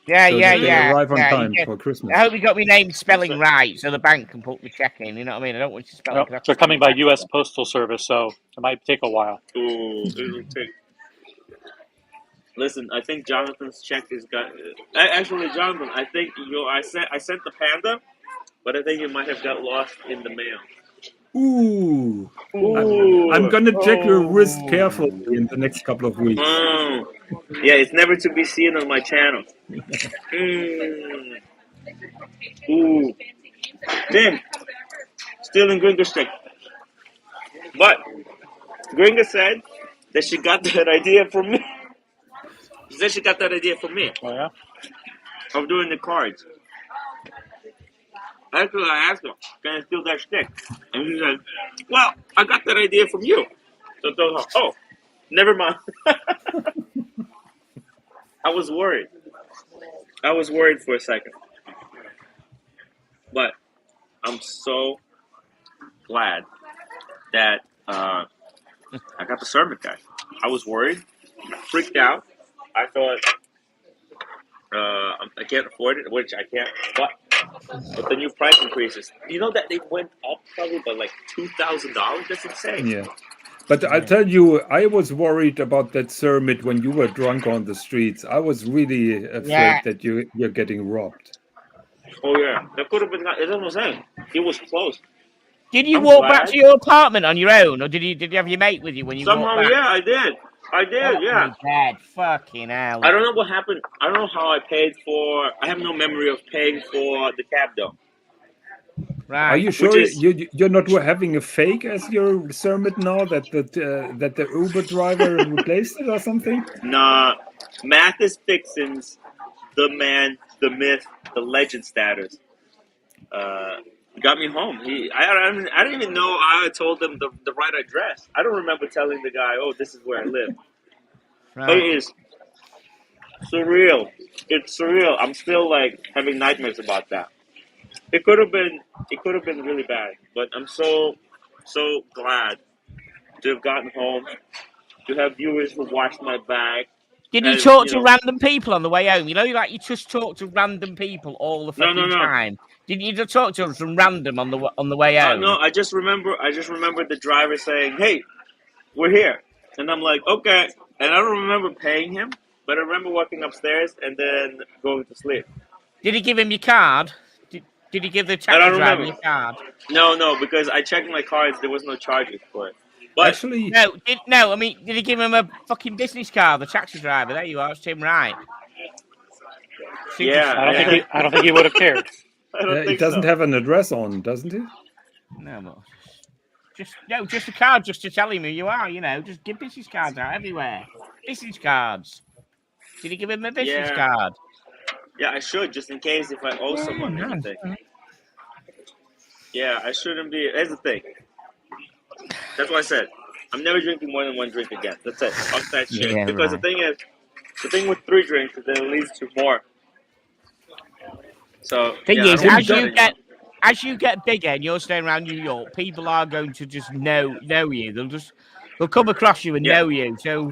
Yeah. They arrive on time for Christmas. I hope you got my name spelling right so the bank can put the check in. You know what I mean? I don't want you to spell it. They're coming by U.S. Postal Service, so it might take a while. Ooh, it'll take. Listen, I think Jonathan's check is got. Actually, Jonathan, I think I sent the panda, but I think it might have got lost in the mail. Ooh. I'm gonna check your wrist carefully in the next couple of weeks. Yeah, it's never to be seen on my channel. Ooh. Tim, still in Gringa's check. But Gringa said that she got that idea from me. She said she got that idea from me. Oh, yeah? Of doing the cards. Actually, I asked her, can I steal that stick? And she said, well, I got that idea from you. So I told her, oh, never mind. I was worried. For a second. But I'm so glad that I got the sermon guide. I was worried. I freaked out. I thought I can't afford it, which I can't. But with the new price increases, you know that they went up probably by like $2,000. That's insane. Yeah. But I tell you, I was worried about that Cermit when you were drunk on the streets. I was really afraid that you're getting robbed. Oh yeah, that could have been. That's what I'm saying. It was close. Did you walk back to your apartment on your own, or did you have your mate with you when you Somehow, walked back? yeah, I did. Yeah. Dad, fucking hell. I don't know what happened. I don't know how I paid for. I have no memory of paying for the cab though. Right. Are you sure you're not having a fake as your Cermit now that the Uber driver replaced it or something? Nah, Mathis Fixins, the man, the myth, the legend status. Got me home. I didn't even know I told them the right address. I don't remember telling the guy, "Oh, this is where I live." Right. It is surreal. It's surreal. I'm still like having nightmares about that. It could have been really bad, but I'm so glad to have gotten home, to have viewers who watched my back. Did you talk to random people on the way home? You know, like you just talk to random people all the fucking time. Did you just talk to some random on the way home? No, I just remember the driver saying, "Hey, we're here," and I'm like, "Okay," and I don't remember paying him, but I remember walking upstairs and then going to sleep. Did he give him your card? Did he give the taxi driver your card? No, because I checked my cards. There was no charges for it. But actually, no. I mean, did he give him a fucking business card? The taxi driver. There you are, it's timwrite. Yeah, I don't think he would have cared. It doesn't have an address on, doesn't it? No, but just a card, just to tell him who you are. You know, just give business cards out everywhere. Business cards. Did he give him a business card? Yeah, I should, just in case if I owe someone anything. Yeah, I shouldn't be. Here's the thing. That's why I said I'm never drinking more than one drink again. That's it. Fuck that shit. Yeah, because the thing with 3 drinks is that it leads to more. So thing is, as you get bigger and you're staying around New York, people are going to just know you. They'll come across you and know you. So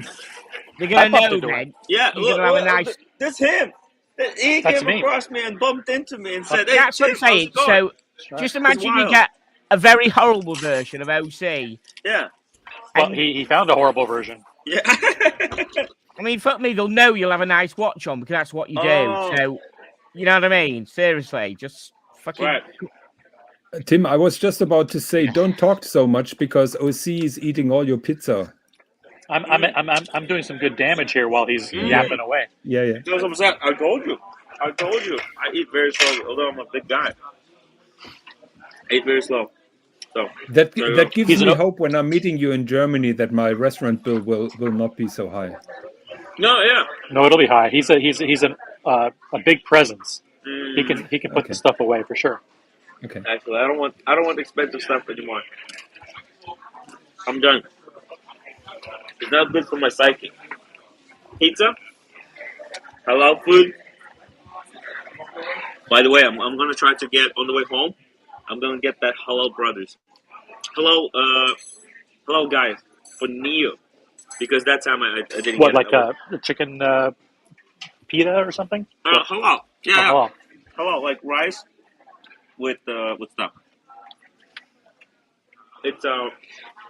they're gonna know then. Yeah, you're gonna have a nice. That's him. He came across me and bumped into me and said, "Hey, that's what I'm saying." So just imagine you get a very horrible version of OC. Yeah. Well, he found a horrible version. Yeah. I mean, fuck me, they'll know you'll have a nice watch on because that's what you do. So, you know what I mean? Seriously, just fucking. Right. Tim, I was just about to say, don't talk so much because OC is eating all your pizza. I'm doing some good damage here while he's yapping away. Yeah. That's what I'm saying. I told you. I eat very slowly, although I'm a big guy. I eat very slow. So that gives me hope when I'm meeting you in Germany that my restaurant bill will not be so high. No, it'll be high. He's a big presence. He can put the stuff away for sure. Okay. Actually, I don't want expensive stuff anymore. I'm done. It's not good for my psyche. Pizza, halal food. By the way, I'm gonna try to get on the way home. I'm gonna get that Halal Brothers. Hello guys for Neo, because that time I didn't. What, get like the chicken pita or something? Halal, yeah, Halal. Halal, like rice with stuff. It's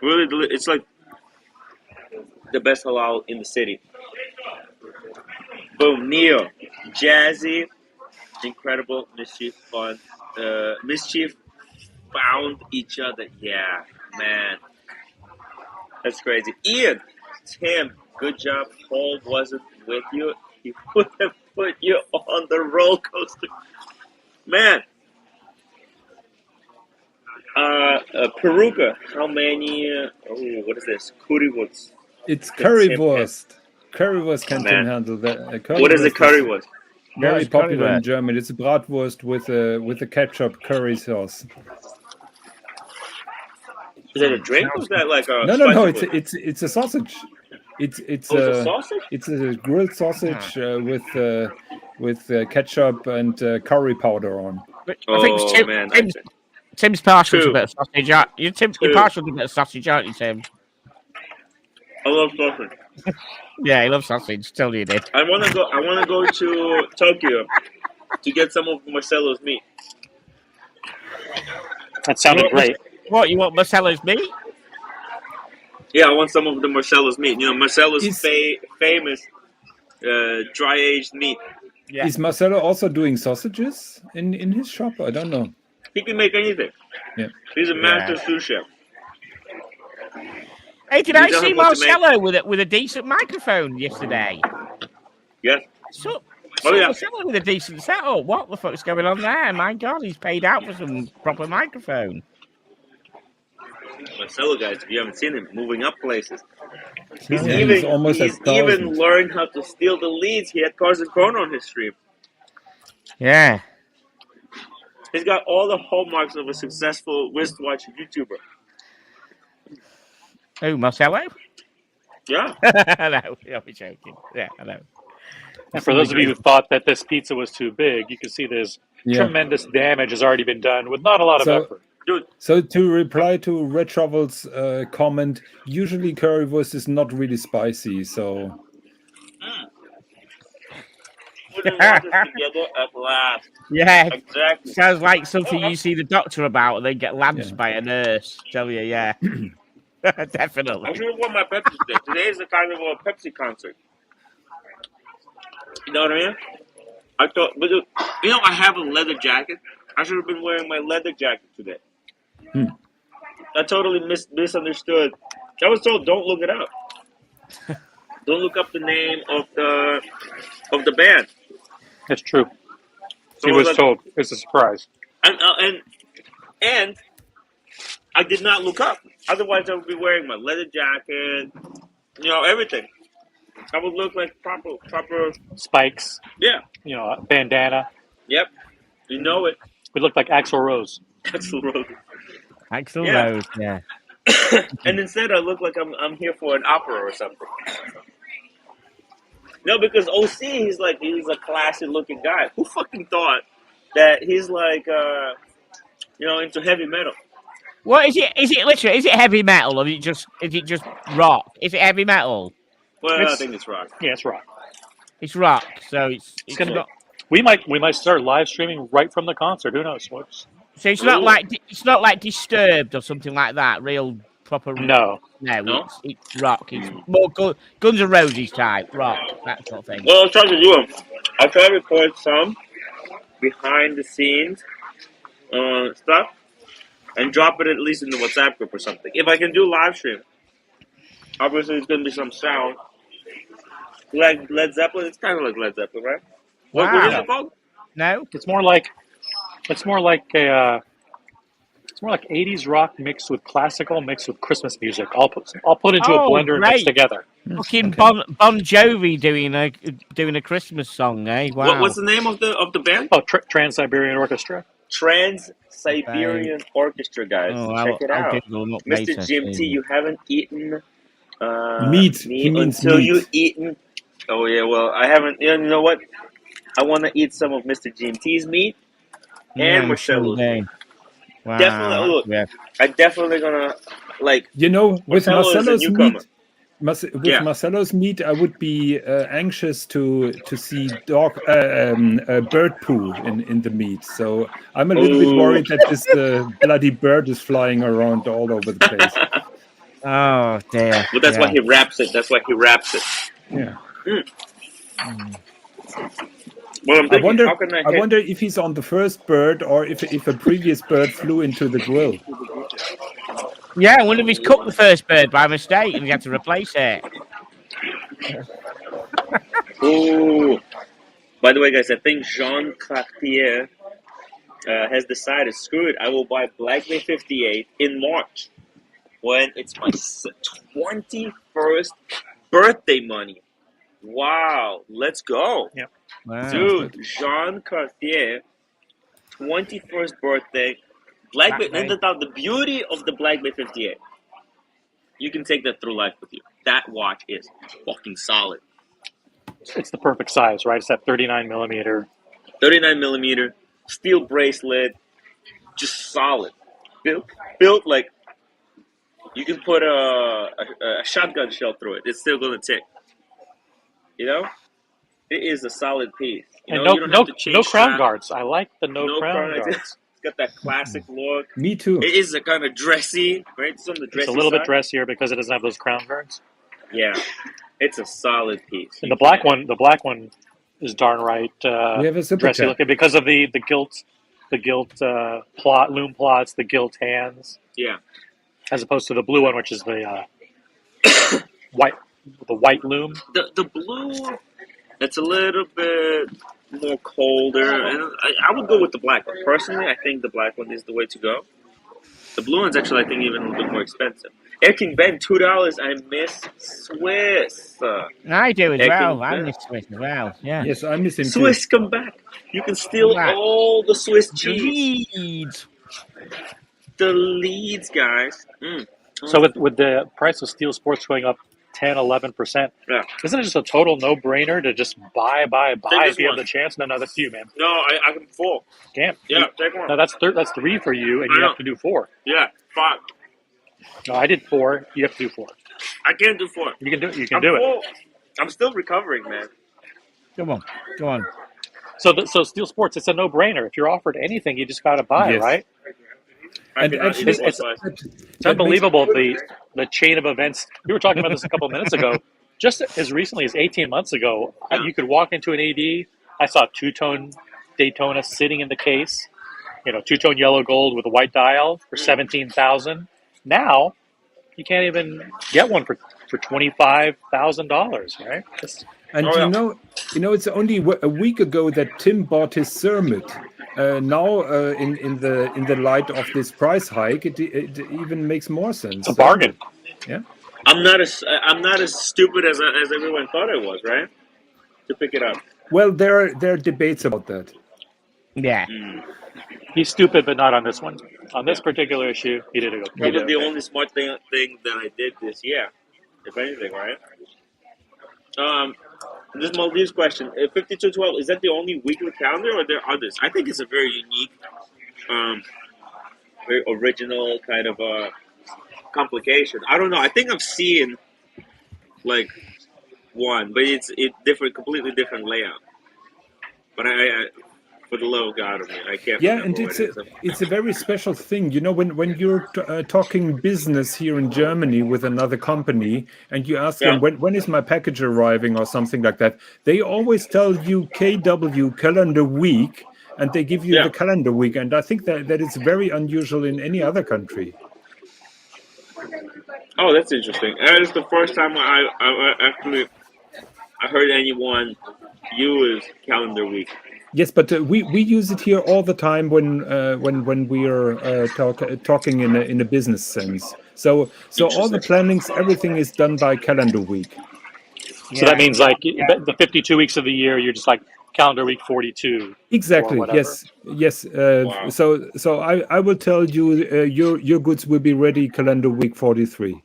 really it's like the best halal in the city. Boom, Neo, jazzy, incredible, mischief, fun, mischief. Found each other. Yeah, man. That's crazy. Ian, Tim, good job. Paul wasn't with you. He would have put you on the roller coaster. Man. Peruka, how many, what is this? Currywurst. It's currywurst. Currywurst can Tim handle that. What is a currywurst? Very popular in Germany. It's a bratwurst with a ketchup curry sauce. Is it a drink or is that like a No. It's a sausage. It's a sausage? It's a grilled sausage with ketchup and curry powder on. I think Tim's partial to a bit of sausage. You're partial to a bit of sausage, aren't you, Tim? I love sausage. Yeah, he loves sausage. Tell you did. I want to go to Tokyo to get some of Marcelo's meat. That sounded great. What, you want Marcelo's meat? Yeah, I want some of the Marcelo's meat. You know, Marcelo's famous dry aged meat. Yeah. Is Marcelo also doing sausages in his shop? I don't know. He can make anything. Yeah. He's a master sous chef. Hey, did I see Marcelo with a decent microphone yesterday? Yes. So yeah. Marcelo with a decent setup. What the fuck's going on there? My God, he's paid out for some proper microphone. Marcelo, guys, if you haven't seen him, moving up places. He's even learned how to steal the leads. He had Carson Corner on his stream. Yeah. He's got all the hallmarks of a successful wristwatch YouTuber. Oh, Marcelo? Yeah. I know. I'll be joking. Yeah, I know. And for those of you who thought that this pizza was too big, you can see there's tremendous damage has already been done with not a lot of effort. Dude. So to reply to Red Shovel's comment, usually currywurst is not really spicy, so... Putting watches together at last. Yeah, exactly. Sounds like something you see the doctor about and then get lanced by a nurse. Tell you, yeah. Definitely. I should have worn my Pepsi today. Today is the kind of a Pepsi concert. You know what I mean? I thought, but you know, I have a leather jacket. I should have been wearing my leather jacket today. I totally misunderstood. I was told, don't look it up. Don't look up the name of the band. It's true. So he was told. It's a surprise. And I did not look up. Otherwise, I would be wearing my leather jacket. You know, everything. I would look like proper spikes. Yeah. You know, a bandana. Yep. You know it. We look like Axl Rose. Axl Rose. Axl Rose. Yeah. And instead, I look like I'm here for an opera or something. No, because OC, he's a classy looking guy. Who fucking thought that he's like, into heavy metal? What is it? Is it literally? Is it heavy metal or is it just rock? Is it heavy metal? Well, I think it's rock. Yeah, it's rock. It's rock. So it's gonna not. We might start live streaming right from the concert. Who knows? So it's not like Disturbed or something like that. Real proper. No. It's rock. It's more Guns N' Roses type rock, that sort of thing. Well, I'll try to do them. I'll try to record some behind the scenes stuff and drop it at least in the WhatsApp group or something. If I can do live stream, obviously it's going to be some sound. Like Led Zeppelin, it's kind of like Led Zeppelin, right? Wow. What is it called? No, it's more like 80s rock mixed with classical mixed with Christmas music. All put into a blender and mixed together. Fucking Bon Jovi doing a Christmas song, eh? Wow. What's the name of the band? Oh, Trans-Siberian Orchestra. Trans-Siberian Orchestra, guys. Check it out. Mr. GMT, you haven't eaten meat. He means until meat. you've eaten. Oh yeah, well I haven't. You know what? I want to eat some of Mr. GMT's meat and Marcelo's meat. Wow. Definitely. Look, I'm definitely gonna like. You know, with Marcelo's meat. Yeah. Marcelo's meat, I would be anxious to see bird poo in the meat. So I'm a little bit worried that this bloody bird is flying around all over the place. Oh dear! Well, that's why he wraps it. Yeah. Well, I'm thinking, I wonder if he's on the first bird or if a previous bird flew into the grill. Yeah, I wonder if he's cooked the first bird by mistake and he had to replace it. Oh, by the way, guys, I think Jean Cartier has decided, screw it, I will buy Black Bay 58 in March when it's my 21st birthday money. Wow, let's go. Yep. Wow. Dude, Jean Cartier, 21st birthday. Black Bay, and the beauty of the Black Bay 58, you can take that through life with you. That watch is fucking solid. It's the perfect size, right? It's that 39 millimeter. 39 millimeter, steel bracelet, just solid. Built like You can put a shotgun shell through it. It's still going to tick. You know, it is a solid piece. You know, you don't have to change no crown strap. guards. I like the no crown guards. It's got that classic look. Me too. It is a kind of dressy, right? It's on the dressy It's a little side. bit dressier because it doesn't have those crown guards. Yeah, it's a solid piece. And the black one is darn right We have a super dressy chat. looking because of the gilt loom plots, the gilt hands, Yeah, as opposed to the blue one, which is the white loom. the blue, it's a little bit more colder, and I would go with the black one. Personally, I think the black one is the way to go. The blue one's actually, I think, even a little bit more expensive. Air King Ben, $2. I miss Swiss. I do as Air well. King I Ben. miss Swiss as well. Yeah. Yes, I miss him too. Swiss, come back. You can steal Right. all the Swiss cheese. Leeds. The leads, guys. So with the price of steel sports going up 10, 11%, Yeah. isn't it just a total no-brainer to just buy this if you have one. the chance? No, that's you, man. No, I can full. Damn. Yeah, take one. No, that's 3 for you, and I you know. have to do 4. Yeah, 5. No, I did 4. You have to do 4. I can't do 4. You can do it. I'm full. I'm still recovering, man. Come on. Go on. So steel sports, it's a no-brainer. If you're offered anything, you just got to buy, Yes. right? And actually, actually, It's unbelievable the chain of events. We were talking about this a couple of minutes ago. Just as recently as 18 months ago, Yeah. you could walk into an AD. I saw a two-tone Daytona sitting in the case. Two-tone yellow gold with a white dial for $17,000. Now, you can't even get one for $25,000, right? And Oh, yeah. you know, it's only a week ago that Tim bought his Cermet. Now, in the light of this price hike, it even makes more sense. It's a bargain. Yeah. I'm not as stupid as everyone thought I was, right? To pick it up. Well, there are debates about that. Yeah. He's stupid, but not on this one. On this particular issue, he did a good. Probably the only smart thing that I did this year, if anything, right? This Maldives question, 5212, is that the only weekly calendar, or are there others? I think it's a very unique, very original kind of complication. I don't know. I think I've seen like one, but it's completely different layout. But I for the love of God, I can't. Yeah, remember and what it is. it's a very special thing. You know, when you're talking business here in Germany with another company, and you ask them when is my package arriving or something like that, they always tell you KW calendar week, and they give you the calendar week. And I think that is very unusual in any other country. Oh, that's interesting. That is the first time I heard anyone use calendar week. Yes, but we use it here all the time when we are talking in a business sense. So all the plannings, everything is done by calendar week. So that means like the 52 weeks of the year, you're just like calendar week 42. Exactly. Yes. Wow. So I will tell you your goods will be ready calendar week 43.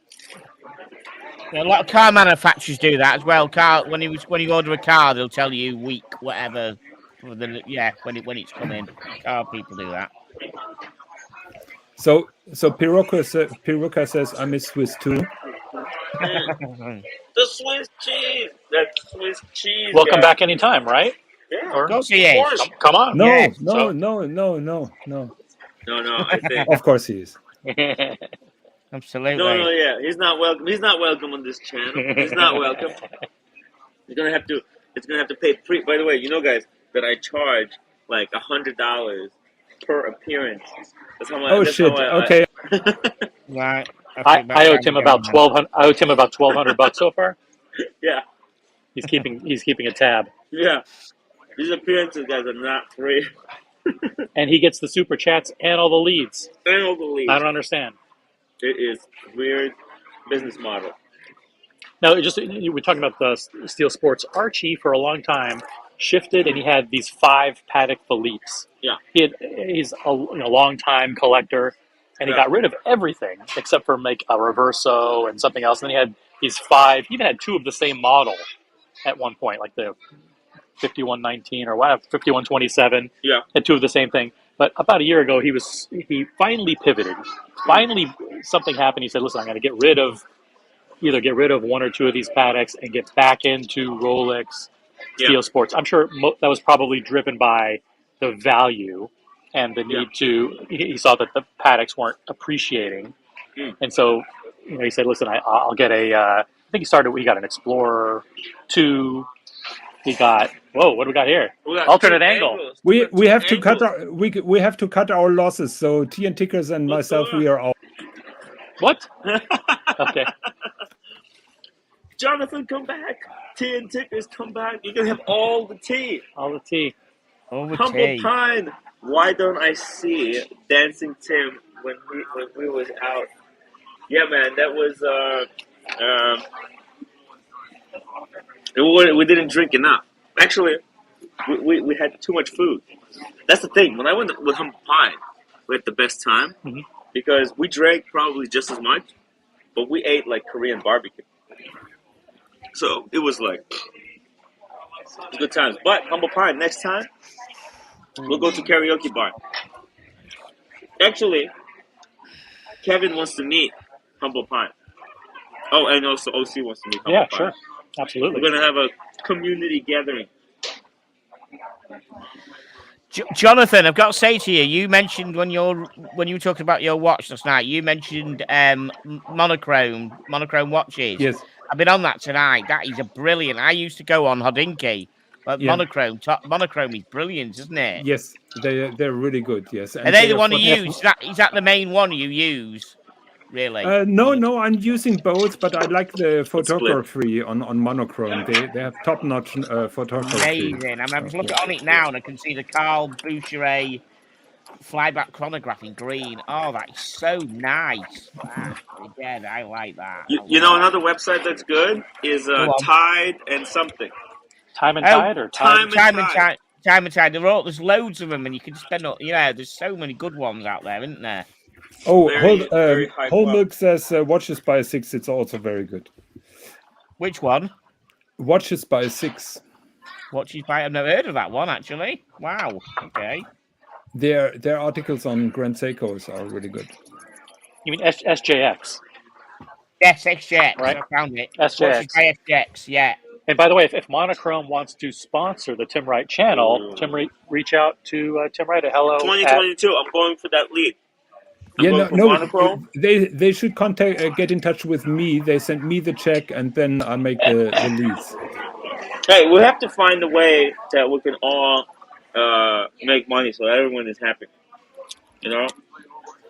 Yeah, a lot of car manufacturers do that as well. When you order a car, they'll tell you week whatever. When it's coming, car people do that. So Piruka says I miss Swiss too. The Swiss cheese. That's Swiss cheese. Welcome back anytime, right? Yeah. Or, Of course he is. come on. No, Yeah. no. No. I think. Of course he is. Absolutely. No. Yeah, he's not welcome. He's not welcome on this channel. He's not welcome. He's gonna have to. It's gonna have to pay. By the way, you know, guys, that I charge like $100 per appearance. That's how much. Oh shit! Okay. Right. I owe Tim about $1,200 so far. Yeah. He's keeping a tab, Yeah. These appearances, guys, are not free. and he gets the super chats and all the leads. I don't believe. I don't understand. It is weird business model. Now, we're talking about the Steel Sports. Archie, for a long time, shifted, and he had these 5 Patek Philippe's. Yeah. He's a long-time collector, and he got rid of everything except for like a Reverso and something else. And then he had these 5. He even had 2 of the same model at one point, like the 5119 or whatever, 5127. Yeah. Had 2 of the same thing. But about a year ago, he finally pivoted. Finally, something happened. He said, "Listen, I'm going to get rid of one or two of these Pateks and get back into Rolex Steel Sports." I'm sure that was probably driven by the value and the need to. He saw that the Pateks weren't appreciating, and so he said, "Listen, I'll get a." I think he got an Explorer 2. He got what do we got here? We got alternate angle. We have to cut our losses. So T and Tickers and myself, we are out. What? Okay. Jonathan, come back. Tea and Tickers, come back. You can have all the tea. All the tea. Humble Pine. Why don't I see Dancing Tim when we was out? Yeah, man, that was we didn't drink enough. Actually, we had too much food. That's the thing. When I went with Humble Pine, we had the best time because we drank probably just as much, but we ate like Korean barbecue. So it was like good times. But Humble Pie, next time we'll go to karaoke bar. Actually, Kevin wants to meet Humble Pie. Oh, and also OC wants to meet Humble Pie. Yeah, sure, absolutely. We're gonna have a community gathering. Jonathan, I've got to say to you, you mentioned when you were talking about your watch last night, you mentioned monochrome watches. Yes. I've been on that tonight. That is a brilliant. I used to go on Hodinky, but monochrome is brilliant, isn't it? Yes, they're really good. Yes. And are they the one you use? Is that the main one you use? Really? No, I'm using both, but I like the photography on monochrome. They have top-notch photography. Amazing. I'm just looking on it now, and I can see the Carl Boucher flyback chronograph in green. Oh, that is so nice. Wow. Again, I like that. You know another website that's good is Tide and something. Time and Tide or Time and Tide. There's loads of them, and you can spend. There's so many good ones out there, isn't there? Oh, Whole Milk says Watches by 6. It's also very good. Which one? Watches by 6. Watches by. I've never heard of that one actually. Wow. Okay. Their articles on Grand Seikos are really good. You mean SJX? Yes, SJX. Right. I found it. SJX. By SJX. Yeah. And by the way, if Monochrome wants to sponsor the Tim Wright channel, reach out to Tim Wright at hello. 2022. I'm going for that lead. They should get in touch with me. They send me the check, and then I make the leads. Hey, we have to find a way that we can all make money so everyone is happy. You know,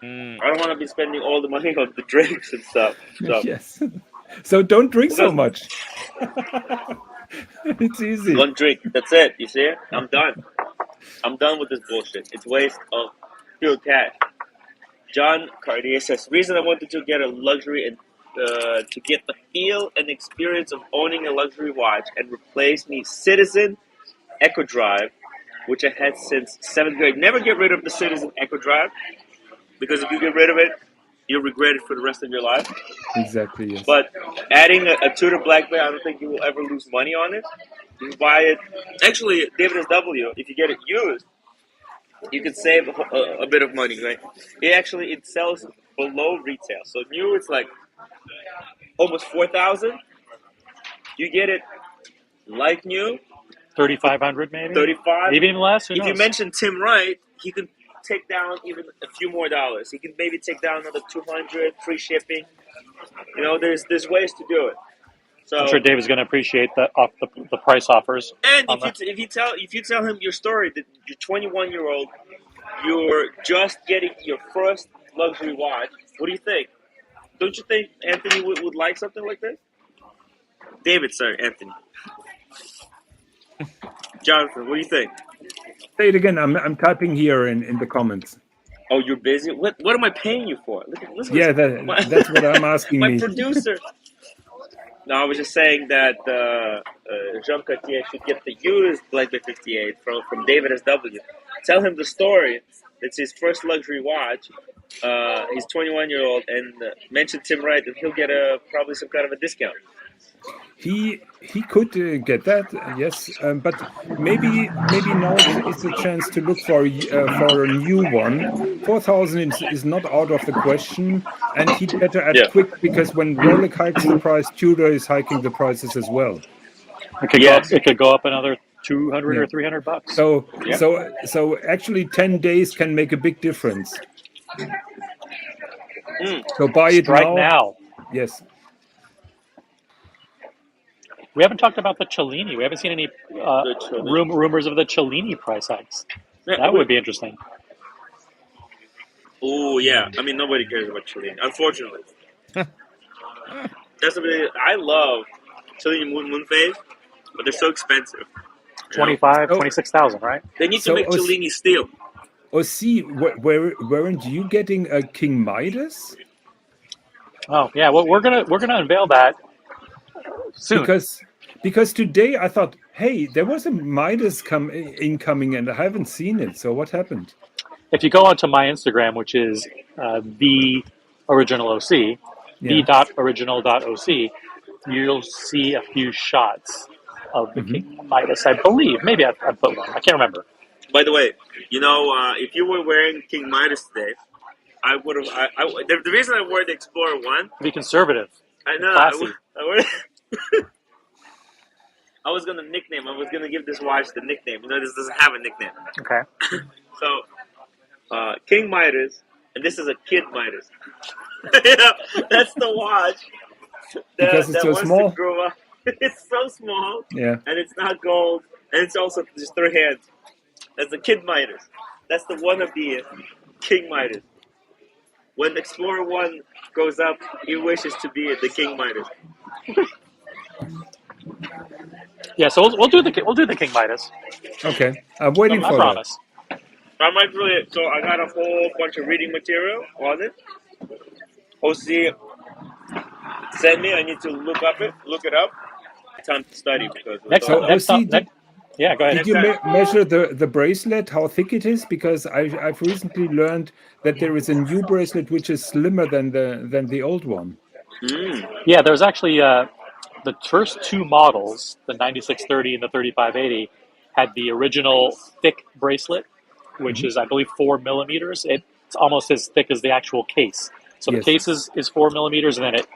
I don't want to be spending all the money on the drinks and stuff. So. Yes. So don't drink so much. It's easy. One drink. That's it. You see? I'm done. I'm done with this bullshit. It's waste of pure cash. John Cartier says, reason I wanted to get a luxury and to get the feel and experience of owning a luxury watch and replace me Citizen Echo Drive, which I had since 7th grade. Never get rid of the Citizen Echo Drive, because if you get rid of it, you'll regret it for the rest of your life. Exactly, yes. But adding a Tudor Black Bay, I don't think you will ever lose money on it. You buy it. Actually, David S.W., if you get it used, you can save a bit of money, right? It sells below retail. So new, it's like almost 4,000. You get it like new, 3,500 maybe. 35, maybe even less. If you mention Tim Wright, he can take down even a few more dollars. He can maybe take down another 200, free shipping. You know, there's ways to do it. So I'm sure David's going to appreciate the price offers. And if you tell him your story that you're 21-year-old, you're just getting your first luxury watch, what do you think? Don't you think Anthony would like something like this? David, sorry, Anthony. Jonathan, what do you think? Say it again. I'm typing here in the comments. Oh, you're busy? What am I paying you for? Listen, that's what I'm asking my me. Producer. No, I was just saying that Jean Cartier should get the used Black Bay 58 from David S.W. Tell him the story. It's his first luxury watch. He's 21-year-old, and mention Tim Wright, and he'll get probably some kind of a discount. He could get that, yes, but maybe now it's a chance to look for a new one. 4,000 is not out of the question, and he'd better act quick because when Rolex hikes the price, Tudor is hiking the prices as well. It could go up another 200 or $300. So actually 10 days can make a big difference. So buy it now. Yes. We haven't talked about the Cellini. We haven't seen any rumors of the Cellini price hikes. That would be interesting. Oh yeah, I mean nobody cares about Cellini, unfortunately. I love Cellini moon phase, but they're so expensive. 26,000, right? They need to make Cellini steel. Oh, see, weren't you getting a King Midas? Oh yeah, well we're gonna unveil that soon. Because today I thought, hey, there was a Midas incoming, and I haven't seen it. So what happened? If you go onto my Instagram, which is the original OC, the.original.oc, you'll see a few shots of the King Midas. I believe, maybe I put one. I can't remember. By the way, if you were wearing King Midas today, I would have. The reason I wore the Explorer 1. Be conservative. I know. Classy. I was gonna nickname. I was gonna give this watch the nickname. This doesn't have a nickname. Okay. So, King Midas, and this is a Kid Midas. That's the watch. Because it's so small. It's so small. Yeah. And it's not gold, and it's also just 3 hands. That's the Kid Midas. That's the one of the King Midas. When Explorer 1 goes up, he wishes to be the King Midas. Yeah, so we'll do the King Midas. Okay, I'm waiting for promise. I'm actually I got a whole bunch of reading material on it. OC send me. I need to look it up. Time to study because yeah, go ahead. Did you measure the bracelet, how thick it is? Because I've recently learned that there is a new bracelet which is slimmer than the old one. Yeah, there's actually the first 2 models, the 9630 and the 3580, had the original thick bracelet, which is I believe 4 millimeters. It's almost as thick as the actual case. So the case is 4 millimeters, and then it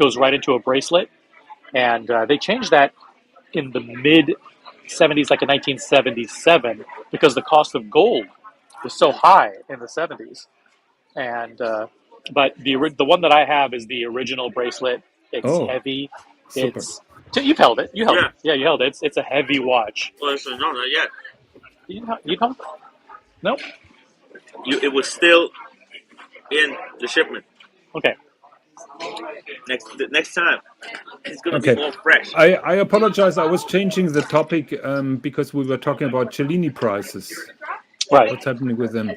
goes right into a bracelet. And they changed that in the mid 70s, like in 1977, because the cost of gold was so high in the 70s. And but the one that I have is the original bracelet. It's heavy. Super. You've held it. You held it. Yeah, you held it. It's a heavy watch. Well, no, not yet. You held? Nope. It was still in the shipment. Okay. Next time, it's gonna be more fresh. I apologize. I was changing the topic because we were talking about Cellini prices. Right. What's happening with them?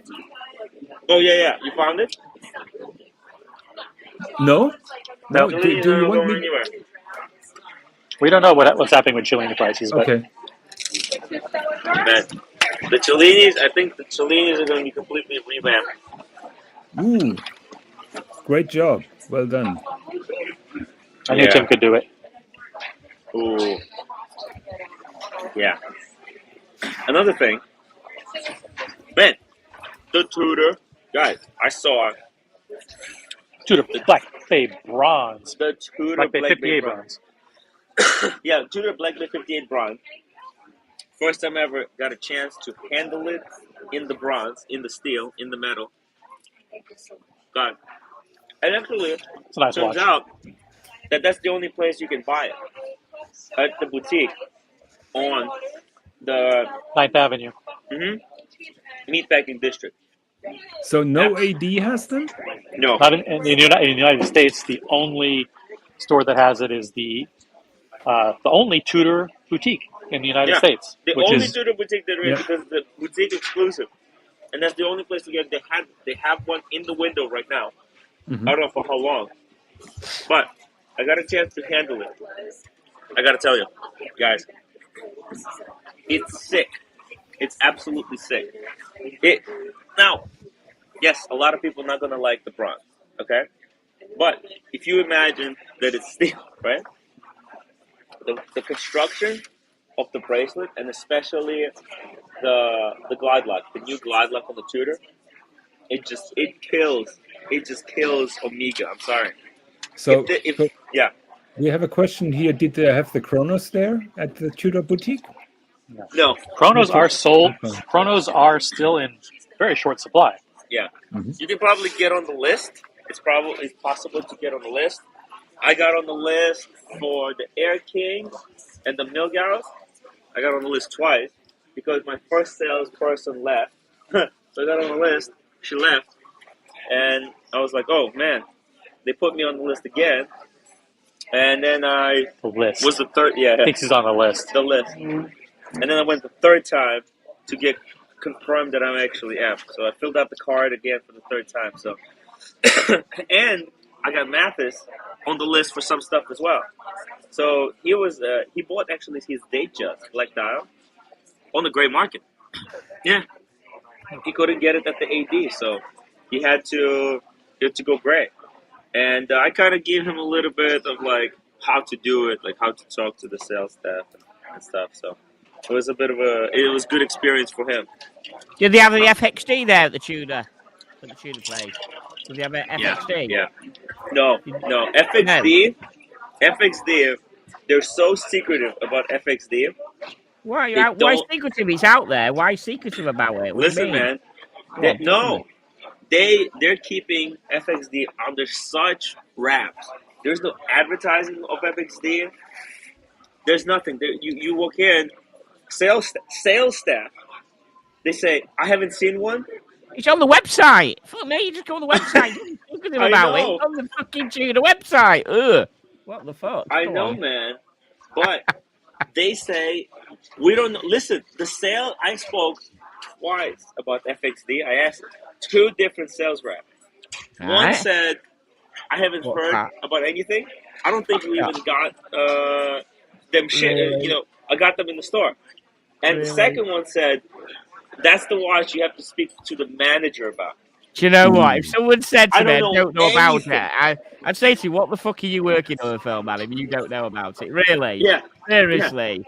Oh yeah. You found it? No. Do you want me? Anywhere. We don't know what's happening with Cellini prices. But... Okay. Man, the Cellinis. I think the Cellinis are going to be completely revamped. Ooh, great job. Well done. I knew Tim could do it. Ooh. Yeah. Another thing. Man, the Tudor. Guys, I saw Tudor Black Bay Bronze. The Tudor Black Bay 58 Bronze. Yeah, Tudor Black Bay 58 Bronze. First time I ever got a chance to handle it in the bronze, in the steel, in the metal. God. And actually, it turns out that that's the only place you can buy it. At the boutique on the 9th Avenue. Meatpacking district. So no AD has them? No. Not in the United States. The only store that has it is the only Tudor boutique in the United States. The only Tudor boutique there is because the boutique exclusive. And that's the only place to get it. They have one in the window right now. I don't know for how long. But I got a chance to handle it. I got to tell you, guys, it's sick. It's absolutely sick. Now, yes, a lot of people are not going to like the bronze, okay? But if you imagine that it's steel, right? the construction of the bracelet, and especially the glide lock, the new glide lock on the Tudor, it just kills Omega. I'm sorry. So, yeah. We have a question here. Did they have the Chronos there at the Tudor boutique? No. Chronos are sold. Chronos are still in very short supply. Yeah. You can probably get on the list. It's possible to get on the list. I got on the list for the Air King and the Milgauss. I got on the list twice because my first salesperson left. So I got on the list. She left. And I was like, oh, man. They put me on the list again. And then I was the third. Yeah. I think he's on the list. The list. And then I went the third time to get confirmed that I'm actually F. So I filled out the card again for the third time. So, and I got Mathis on the list for some stuff as well. So he bought actually his Datejust Black Dial on the gray market. Yeah, he couldn't get it at the AD, so he had to go gray. And I kind of gave him a little bit of like how to do it, like how to talk to the sales staff and stuff. So it was a good experience for him. Did they have the FXD there at the Tudor? At the Tudor place? Did they have an FXD? Yeah. No. FXD. They're so secretive about FXD. Why secretive? It's out there. Why secretive about it? Listen, man. They're keeping FXD under such wraps. There's no advertising of FXD. There's nothing. You walk in, sales staff. They say, I haven't seen one. It's on the website. Fuck me, you just go on the website. Look at them about it. It's on the fucking Tudor website. Ugh. What the fuck? I know, man. But they say, we don't know. Listen, I spoke twice about FXD. I asked 2 different sales reps. One said, I haven't heard about anything. I don't think we even got them shit. I got them in the store. And the second one said, that's the watch you have to speak to the manager about. Do you know what? If someone said to me, I don't know about it, I'd say to you, what the fuck are you working on, Phil, man, if you don't know about it? Really? Yeah. Seriously.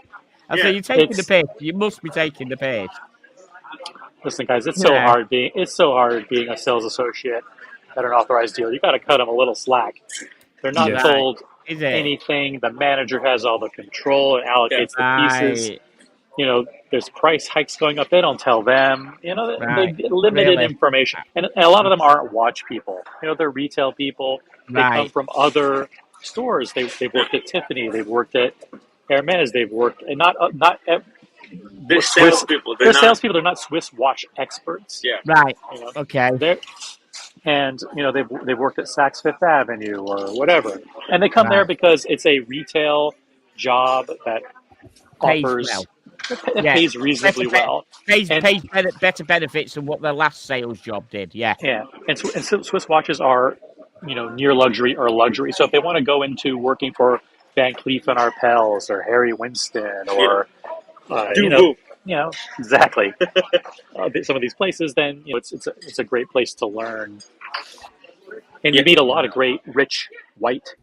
I'd say you're taking the piss. You must be taking the piss. Listen, guys, it's so hard being a sales associate at an authorized dealer. You got to cut them a little slack. They're not told anything. The manager has all the control and allocates the pieces. There's price hikes going up. They don't tell them. They limited information. And a lot of them aren't watch people. They're retail people. They come from other stores. They've worked at Tiffany. They've worked at Hermes. They've worked and they're salespeople. They're salespeople. They're not Swiss watch experts. Yeah. Right. Okay. They've worked at Saks Fifth Avenue or whatever, and they come there because it's a retail job that offers. It pays reasonably well. Pays better benefits than what their last sales job did. Yeah. Yeah, and Swiss watches are, near luxury or luxury. So if they want to go into working for Van Cleef and Arpels or Harry Winston or exactly some of these places, then it's a great place to learn, and you meet a lot of great rich white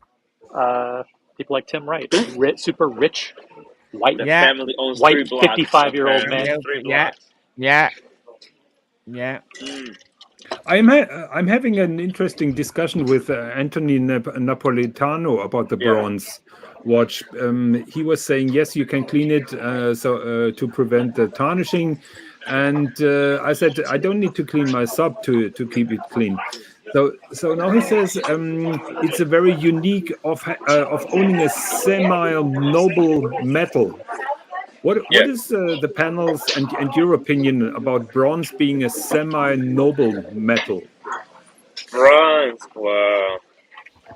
people like Tim Wright, super rich. White family owns white 3 blocks. 55-year-old man. Yeah. I'm having an interesting discussion with Anthony Napolitano about the bronze watch. He was saying, yes, you can clean it to prevent the tarnishing. And I said, I don't need to clean my sub to keep it clean. So now he says it's a very unique of owning a semi-noble metal. What is the panels and your opinion about bronze being a semi-noble metal? Bronze, wow.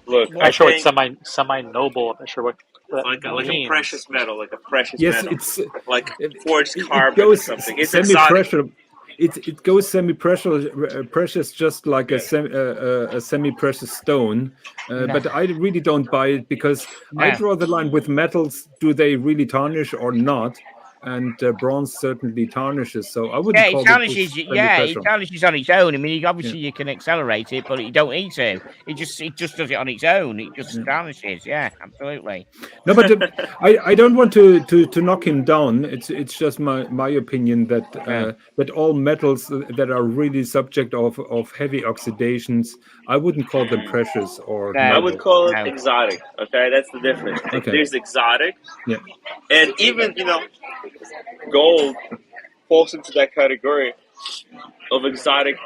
Look, I'm not sure what semi-noble. I'm not sure what like a precious metal, like a precious Yes, metal. it's like forged carbon or something. It's semi-precious. It goes semi-precious, just like a semi-precious stone. But I really don't buy it because I draw the line with metals. Do they really tarnish or not? and bronze certainly tarnishes. So I wouldn't Yeah, it call tarnishes. this Yeah, it pressure. tarnishes on its own. I mean, obviously you can accelerate it, but you don't need to. It just does it on its own. It just tarnishes. Yeah, absolutely. No, but I don't want to knock him down. It's just my opinion that that all metals that are really subject of heavy oxidations, I wouldn't call them precious or No. I would noble. call it exotic. Okay, that's the difference. Okay. There's exotic, Yeah. and even gold falls into that category of exotic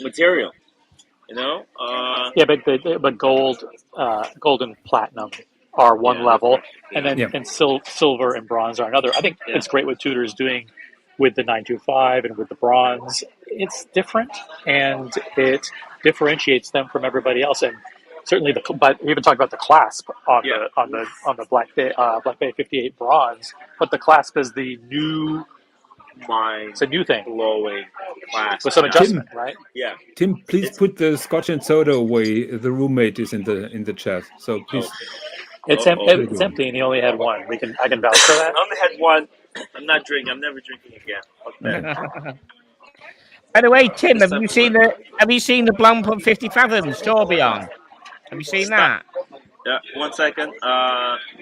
material. Yeah, but gold and platinum are one level, and then Yeah. and silver and bronze are another. I think it's great what Tudor is doing with the 925 and with the bronze. It's different, and it differentiates them from everybody else. And certainly, but we even talked about the clasp on the Black Bay 58 bronze. But the clasp is the new. It's a new thing. Blowing clasp with some adjustment, right? Yeah. Tim, please put the scotch and soda away. The roommate is in the chat, so please. It's empty, and he only had one. I can vouch for that. I only had one. I'm not drinking. I'm never drinking again. Okay. By the way, Tim, have you seen the Blancpain 50 Fathoms tourbillon? Have you seen that? Yeah, 1 second.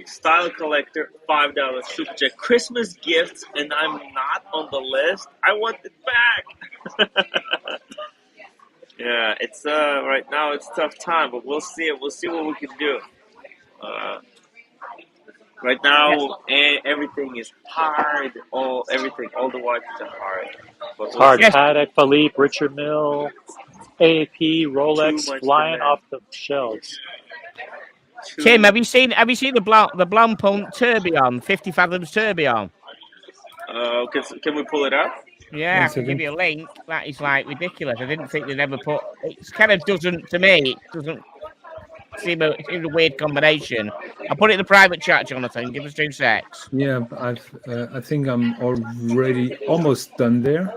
Style collector, $5 super chat. Christmas gifts, and I'm not on the list. I want it back. Yeah, it's right now it's tough time, but we'll see. We'll see what we can do. Right now, everything is hard. All the watches are hard. But it's hard. Patek Philippe, Richard Mille, AP, Rolex, flying off the shelves. Tim, have you seen the Blancpain tourbillon, 50 Fathoms tourbillon? Can we pull it up? Yeah, I can give you a link. That is like ridiculous. I didn't think they'd ever put. It kind of doesn't, to me, it doesn't seem a weird combination. I'll put it in the private chat, Jonathan. Give us 2 secs. Yeah, I think I'm already almost done there.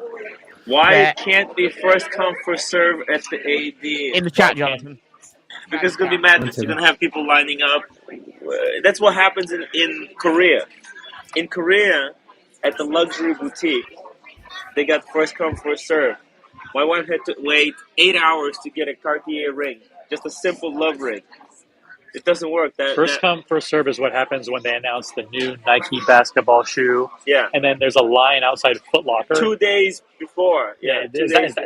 Why can't we first come first serve at the AD? In the chat, Jonathan. Because it's going to be madness. You're going to have people lining up. That's what happens in Korea. In Korea, at the luxury boutique, they got first come, first serve. My wife had to wait 8 hours to get a Cartier ring. Just a simple love ring. It doesn't work. First come, first serve is what happens when they announce the new Nike basketball shoe. Yeah. And then there's a line outside Foot Locker. 2 days before. Yeah.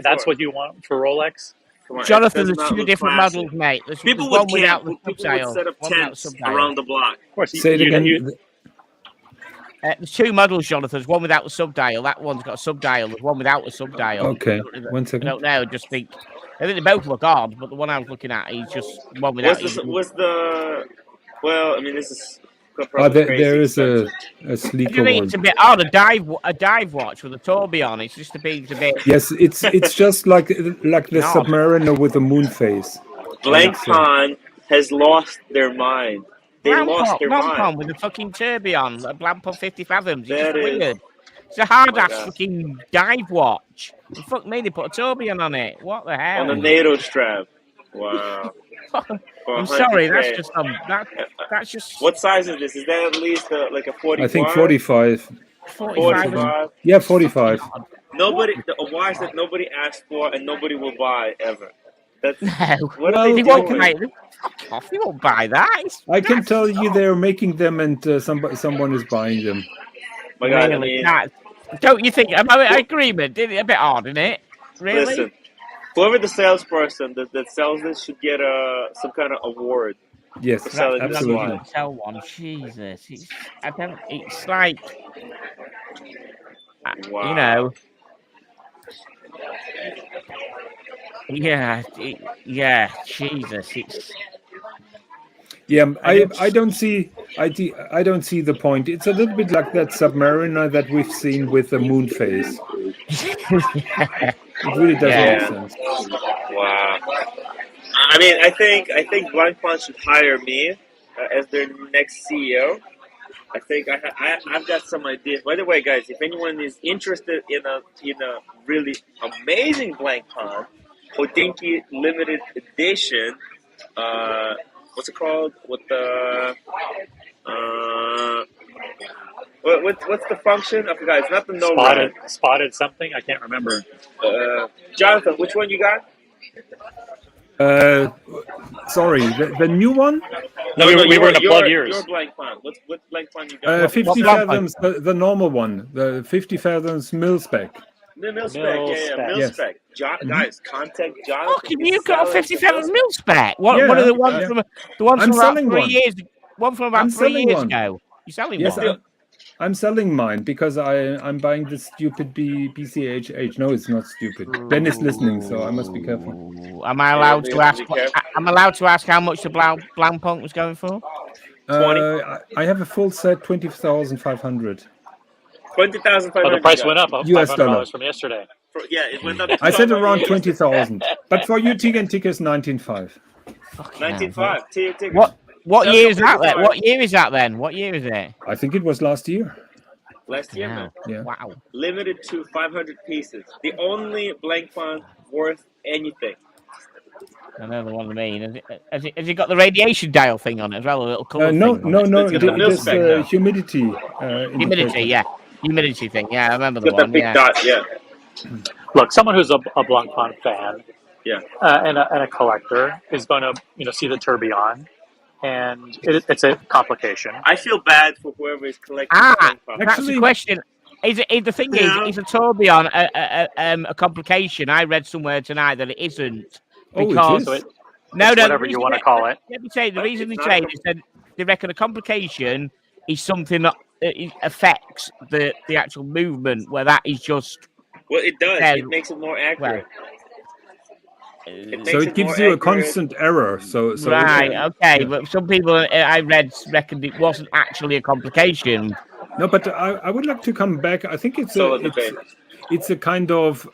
That's what you want for Rolex? Jonathan, there's 2 different models, mate. There's people one would without camp. the People would set up tents around the block. Of course. Say it again. There's 2 models, Jonathan. There's one without the subdial. That one's got a subdial. There's one without the subdial. Okay. 1 second. I don't know. Just think. I think they both look odd, but the one I was looking at is just one without. Well, I mean, this is. There is a sleeker one. It's a bit odd. A dive watch with a tourbillon. It's just a bit. Yes, it's just like the Submariner with the moon face. Blancpain has lost their mind. They lost their mind with the fucking tourbillon. A Blancpain 50 Fathoms. It's that just weird. It's a hard ass fucking dive watch. And fuck me, they put a tourbillon on it. What the hell? On the NATO strap. Wow. I'm sorry, that's just. What size is this? Is that at least like a 45? I think 45. 45. Yeah, 45. Nobody, a watch that nobody asked for and nobody will buy ever. That's what are they doing? They won't buy that. I can tell you they're making them, and someone is buying them. My God, really? Don't you think? I agree, but a bit odd, isn't it? Really? Listen, whoever the salesperson that sells this should get some kind of award. Yes, absolutely. Sell one, Jesus! It's like, wow. You know. Yeah, Jesus! It's. Yeah, I don't see the point. It's a little bit like that Submariner that we've seen with the moon face. It really doesn't make sense. Wow. I mean, I think Blancpain should hire me as their next CEO. I think I've got some ideas. By the way, guys, if anyone is interested in a really amazing Blancpain Hodinkee limited edition, what's it called? With the what's the function? I forgot. It's not the no spotted something. I can't remember. Jonathan, which one you got? Sorry, the new one? No, we were in a plug years. Your blank font. What blank font you got? 50 fathoms, the normal one. The 50 fathoms mil-spec. The mil-spec, mil-spec. Guys, contact Jonathan. Fucking you got a 57 mil-spec. One of the ones from about 3 years. One from about 3 years ago. You're selling one? Yes, I'm selling mine because I'm buying this stupid BCHH. No, it's not stupid. Ben is listening, so I must be careful. Am I allowed to ask? I'm allowed to ask how much the Blancpain was going for? 20. I have a full set, 20,500. 20,500. Oh, the price went up $500 from yesterday. It went up. I said around 20,000, but for you, Tig is 19.5. 19.5. What year is that then? What year is that then? What year is it? I think it was last year. Last year, man. Yeah. Wow. Limited to 500 pieces. The only blank font worth anything. I know the one I mean. Has it got the radiation dial thing on it as well? A little colour no. It's This humidity. Humidity thing. Yeah, I remember the one. Got that big dot. Yeah. Look, someone who's a Blancpain fan, yeah, and a collector is going to see the tourbillon. And it's a complication. I feel bad for whoever is collecting. That's the question. Is the thing is a tourbillon a complication? I read somewhere tonight that it isn't. Because it is. Whatever you want to call it. Let me say the reason they say is that they reckon a complication is something that affects the actual movement, where that is just. Well, it does. It makes it more accurate. So it gives you a constant error. So right, okay, but some people I read reckoned it wasn't actually a complication. No, but I would like to come back. I think it's a kind of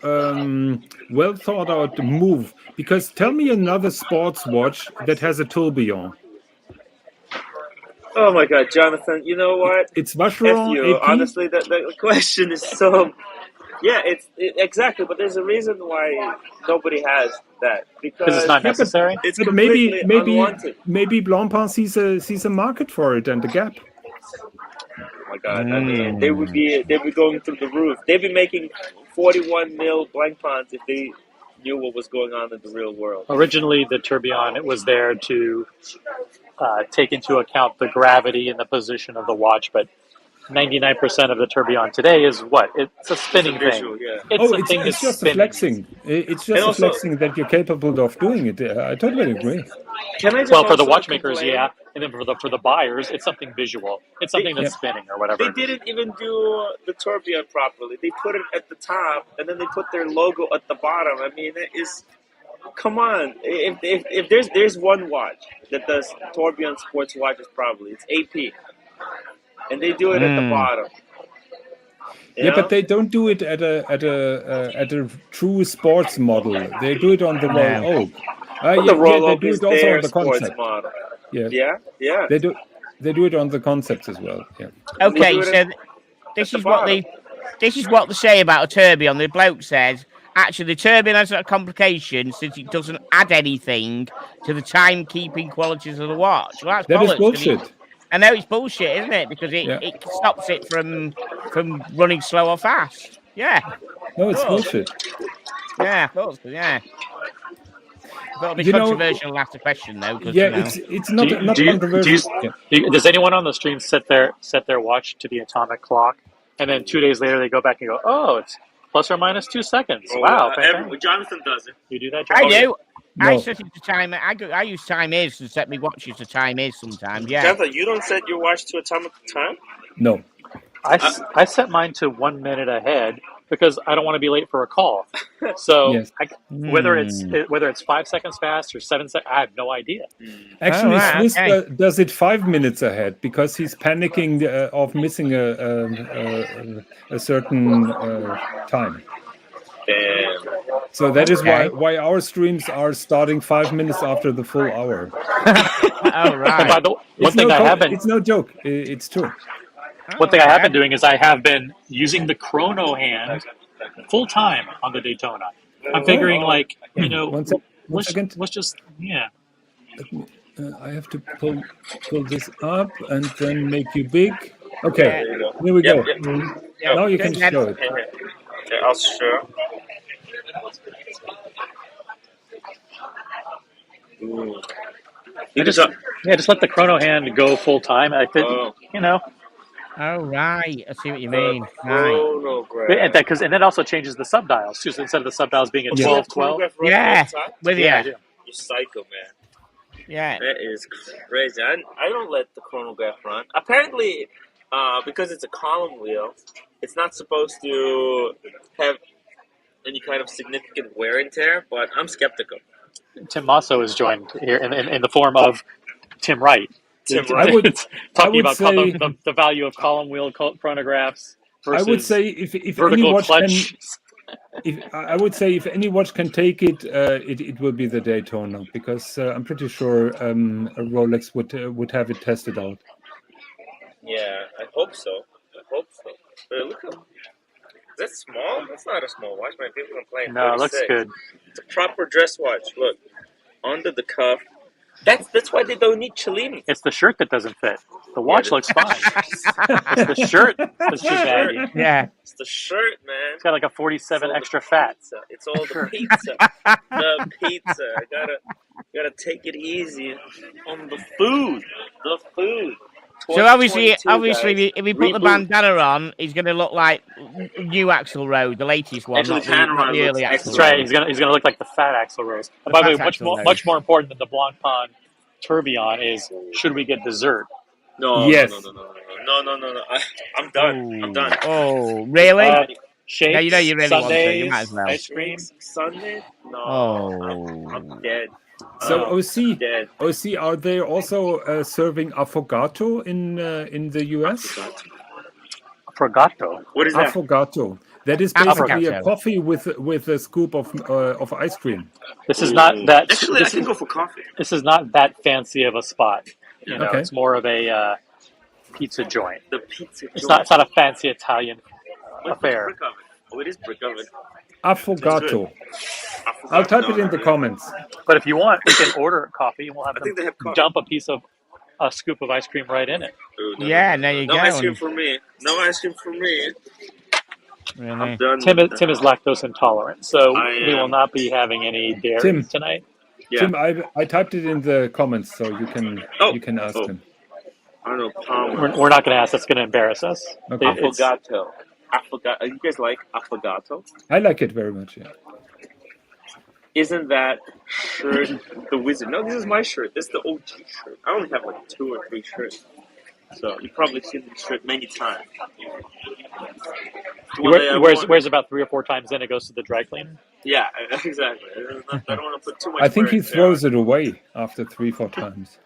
well thought out move. Because tell me another sports watch that has a tourbillon. Oh my God, Jonathan! You know what? It's Vacheron. Honestly, the question is so. Yeah, exactly, but there's a reason why nobody has that because it's not necessary. It's but completely unwanted. Maybe Blancpain sees a market for it and a gap. Oh my God! I mean, they'd be going through the roof. They'd be making 41 mil Blancpains if they knew what was going on in the real world. Originally, the tourbillon it was there to take into account the gravity and the position of the watch, but 99% of the tourbillon today is what? It's a spinning thing. Yeah. It's just a flexing. It's just a flexing that you're capable of doing it. I totally agree. For the watchmakers, yeah, and then for the buyers, it's something visual. It's something that's spinning or whatever. They didn't even do the tourbillon properly. They put it at the top, and then they put their logo at the bottom. I mean, it is. Come on, if there's one watch that does tourbillon sports watches properly, it's AP. And they do it at the bottom. Yeah, but they don't do it at a true sports model. They do it on the Royal Oak. The Royal Oak they do is it also their on the sports concept. model. Yeah. They do it on the concepts as well. Yeah. Okay, so this is what they say about a tourbillon. The bloke says actually the tourbillon has a complication since it doesn't add anything to the timekeeping qualities of the watch. Well, that is bullshit. I know it's bullshit, isn't it? Because it stops it from running slow or fast. Yeah. No, it's bullshit. Yeah, of course. Yeah. Got to be controversial and ask the question though. It's not controversial. Does anyone on the stream set their watch to the atomic clock, and then 2 days later they go back and go, oh, it's plus or minus 2 seconds. Wow. Jonathan does it. You do that, Jonathan? I do. No. I set it to time. I use time is to set my watches to time is sometimes. Yeah. Jonathan, you don't set your watch to atomic time? No. I set mine to 1 minute ahead because I don't want to be late for a call. So whether it's 5 seconds fast or 7 seconds, I have no idea. Actually, Swiss does it 5 minutes ahead because he's panicking of missing a certain time. Damn. So that is why our streams are starting 5 minutes after the full hour. Oh, right. It's no joke. It's true. One thing I have been doing is I have been using the chrono hand full time on the Daytona. I'm figuring let's just. I have to pull this up and then make you big. Okay. Here we go. Yep. Now you can show it. Okay, I'll show. Ooh. Just let the chrono hand go full time. You know. Oh right, I see what you mean. Right. And that also changes the subdials too. So instead of the subdials being a 12-12. Yeah, with I you. do. You psycho, man. Yeah. That is crazy. I don't let the chronograph run. Apparently, because it's a column wheel, it's not supposed to have any kind of significant wear and tear, but I'm skeptical. Tim Masso is joined here in the form of Tim Wright. Talking about the value of column wheel chronographs versus I would say if vertical any watch clutch. if any watch can take it, it will be the Daytona, because I'm pretty sure a Rolex would have it tested out. Yeah, I hope so. But look at that's small. That's not a small watch. My people complain. No, it looks good. It's a proper dress watch. Look, under the cuff. That's why they don't need Cellini. It's the shirt that doesn't fit. The watch looks fine. It's the shirt that's too baggy. Yeah. It's the shirt, man. It's got like a 47 extra fat. It's all the pizza. The pizza. I gotta take it easy on the food. The food. So obviously, guys, if we put the bandana on, he's going to look like new Axl Rose, the latest one, not the early Axl Rose. That's right. He's gonna look like the fat Axl Rose. And by the way, much more important than the Blancpain Tourbillon is: should we get dessert? No. Yes. No. I'm done. I'm done. Oh, really? Shakes, yeah, you know you really Sundays, want to. You might as well. Ice cream. Sunday? No. Oh. I'm dead. So OC, are they also serving affogato in the US? Affogato. What is that? Affogato. That is basically a coffee with a scoop of ice cream. This is not that. Actually, I can go for coffee. This is not that fancy of a spot. You know, Okay. It's more of a pizza joint. The pizza joint. It's not a fancy Italian affair. Oh, it is brick oven. Affogato. I'll type it in the comments. But if you want, we can order coffee and we'll have them dump a scoop of ice cream right in it. Ooh, There you go. No ice cream for me. No ice cream for me. Really? I'm done. Tim is lactose intolerant, so we will not be having any dairy tonight. Yeah. Tim, I typed it in the comments, so you can ask him. Arnold Palmer. We're not going to ask. That's going to embarrass us. Okay. Affogato. You guys like affogato? I like it very much. Yeah. Isn't that shirt the wizard? No, this is my shirt. This is the OG shirt. I only have like 2 or 3 shirts. So you've probably seen this shirt many times. He wears about 3 or 4 times, then it goes to the dry cleaner. Yeah, exactly. I don't want to put too much. I think he throws it away after 3-4 times.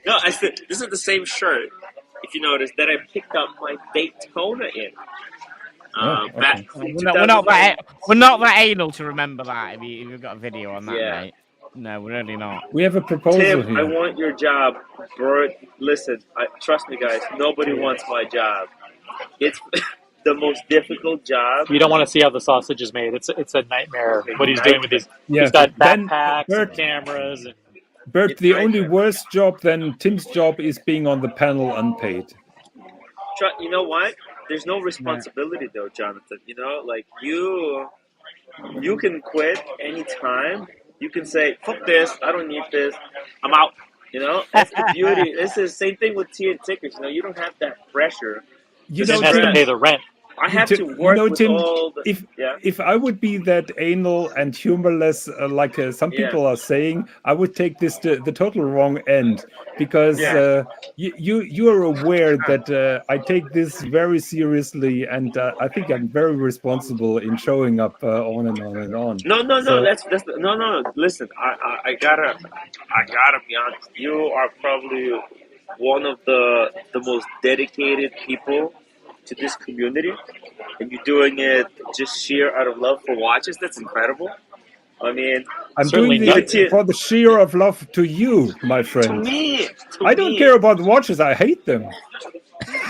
No, I said this is the same shirt. If you notice that I picked up my Daytona in. Okay. We're not that anal to remember that. If you've got a video on that, mate. No, we're really not. We have a proposal Tim, here. I want your job, Bert. Listen, trust me, guys. Nobody wants my job. It's the most difficult job. You don't want to see how the sausage is made. It's a nightmare. What he's doing with these. Yeah. He's got backpacks and cameras. And Bert, the only worse job than Tim's job is being on the panel unpaid. You know what? There's no responsibility though, Jonathan. You know, like you can quit anytime. You can say, "Fuck this! I don't need this. I'm out." You know, that's the beauty. This is the same thing with tea and tickets. You know, you don't have that pressure. You don't have to pay the rent. I have to work with Tim, all the... If I would be that anal and humorless, like some people are saying, I would take this to the total wrong end, because you are aware that I take this very seriously, and I think I'm very responsible in showing up on and on and on. No. No. Listen, I gotta be honest. You are probably one of the most dedicated people to this community, and you're doing it just sheer out of love for watches. That's incredible. I mean, I'm doing it for the sheer of love to you, my friend. To me. I don't care about watches. I hate them.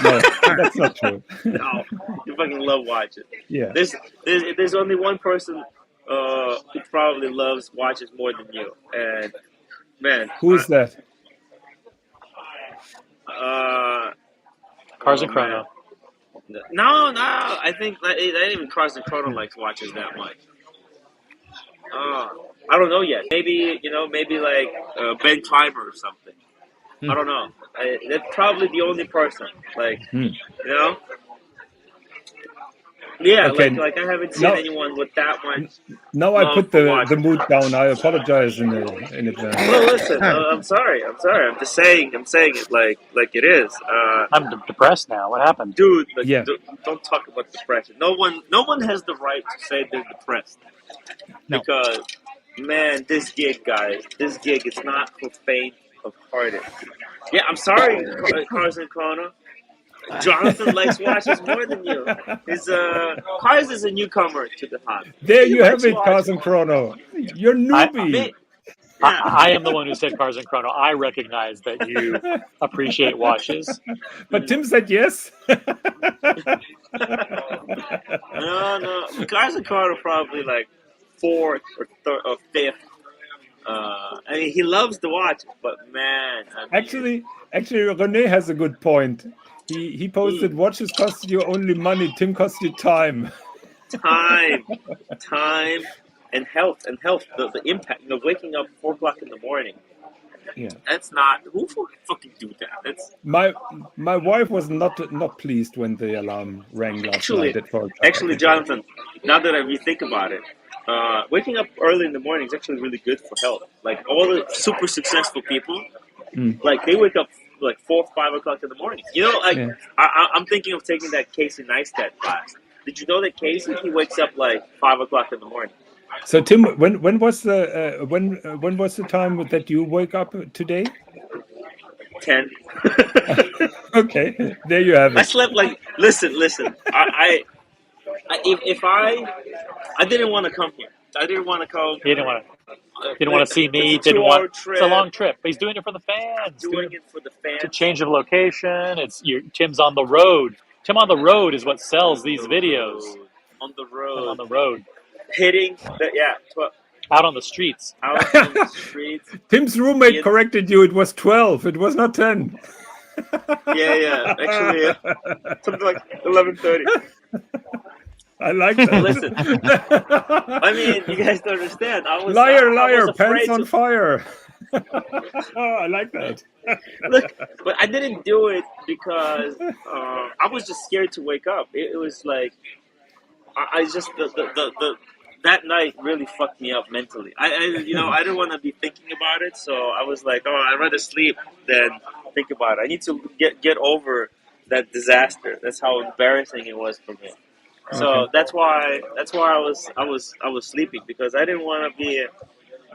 No, that's not true. No, you fucking love watches. Yeah. There's only one person who probably loves watches more than you, and man, who is that? Cars and Chrono. No. I think not even Carson Chrono likes watches that much. I don't know yet. Maybe like Ben Clymer or something. I don't know. That's probably the only person. Like, Yeah, Okay. like I haven't seen anyone with that much. Now I put the mood down. I apologize in advance. Well, listen, I'm sorry. I'm just saying. I'm saying it like it is. I'm depressed now. What happened, dude? Like, don't talk about depression. No one has the right to say they're depressed. No. Because, man, this gig, guys, is not for faint of hearted. Yeah, I'm sorry, Carson Connor. Jonathan likes watches more than you. Cars is a newcomer to the hobby. There you have it, Carson Chrono. You're newbie. I am the one who said Carson Chrono. I recognize that you appreciate watches. But Tim said yes. No. Carson Chrono probably like fourth or fifth. I mean, he loves the watch, but man. Actually, Rene has a good point. He posted, watches cost you only money, Tim costs you time. Time, and health. The impact, waking up 4 o'clock in the morning. Yeah, that's not, who fucking do that? That's my wife was not pleased when the alarm rang last night. Actually, Jonathan, now that I think about it, waking up early in the morning is actually really good for health. Like all the super successful people, like they wake up like 4 or 5 o'clock in the morning. I'm thinking of taking that Casey Neistat class. Did you know that Casey, he wakes up like 5 o'clock in the morning? So Tim, when was the time that you wake up today? 10. Okay, there you have it. I slept like listen. I didn't want to come here. I didn't want to come. He didn't want to see me. It's a long trip. But he's doing it for the fans. Doing it for the fans. It's a change of location. Tim's on the road. Tim on the road is what sells these videos. On the road. On the road. Hitting out on the streets. Tim's roommate corrected you. It was 12. It was not 10. Yeah. Actually, something like 11:30. I like that. Listen, I mean, you guys don't understand. I was liar, pants on fire. I like that. Look, but I didn't do it because I was just scared to wake up. It was like I just that night really fucked me up mentally. I didn't want to be thinking about it, so I was like, I'd rather sleep than think about it. I need to get over that disaster. That's how embarrassing it was for me. So that's why I was sleeping, because I didn't want to be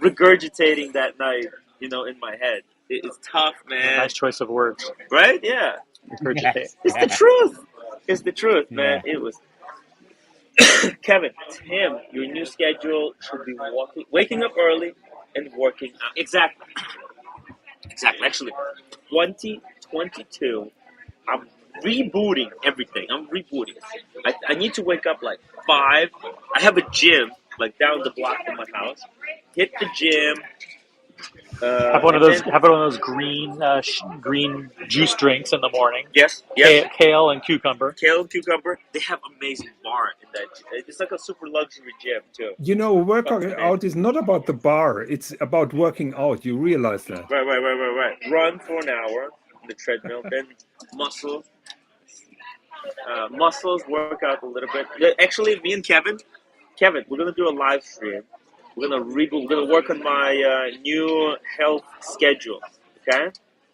regurgitating that night, in my head. It's tough, man. Nice choice of words. Right? Yeah. Regurgitate. It's the truth. It's the truth, man. It was. Kevin, Tim, your new schedule should be waking up early and working out. Exactly. Actually, 2022, I'm rebooting everything. I need to wake up like 5. I have a gym like down the block from my house. Hit the gym. Have one of those green juice drinks in the morning. Yes. Kale and cucumber. They have amazing bar in that. It's like a super luxury gym too. Working out is not about the bar. It's about working out. You realize that? Right. Run for an hour on the treadmill, then muscles work out a little bit. Actually, me and Kevin, we're gonna do a live stream. We're gonna work on my new health schedule. Okay,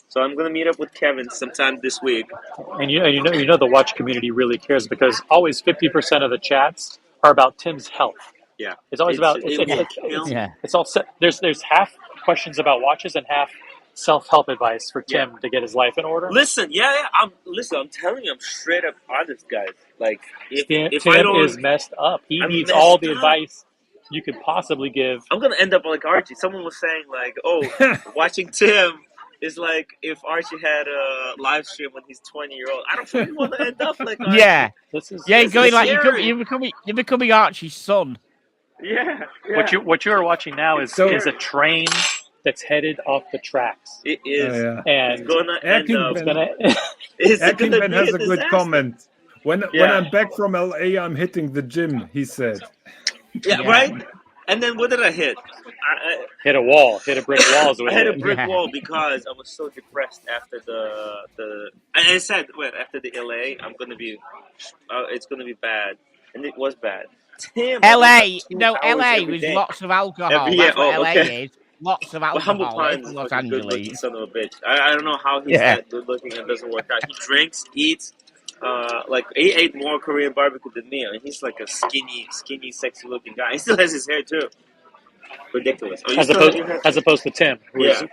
so I'm gonna meet up with Kevin sometime this week. And you know the watch community really cares, because always 50% of the chats are about Tim's health. Yeah, it's always about it's all set. There's half questions about watches and half self-help advice for Tim to get his life in order. Listen, I'm telling you, I'm straight up honest, guys. Like if Tim I don't, is messed up. He needs all the advice you could possibly give. I'm gonna end up like Archie. Someone was saying like, watching Tim is like if Archie had a live stream when he's 20-year-old. I don't really want to end up like Archie. Yeah, you're going like you're becoming Archie's son. Yeah. What you are watching now is a train that's headed off the tracks. It is, and it's gonna end up. Ekingman has a good comment. When I'm back from LA, I'm hitting the gym, he said. Yeah, right? And then what did I hit? I hit a wall, hit a brick wall. I hit a brick wall because I was so depressed after the. And I said, "Wait, after the LA, I'm gonna be, it's gonna be bad," and it was bad. Tim, LA, no, LA was lots of alcohol. That's what LA is. Lots of alcohol. Humble Pines is Los like a good-looking son of a bitch. I don't know how he's that good-looking and doesn't work out. He drinks, eats. He ate more Korean barbecue than me. I mean, he's like a skinny, sexy-looking guy. He still has his hair too. Ridiculous. Oh, as opposed to Tim, who is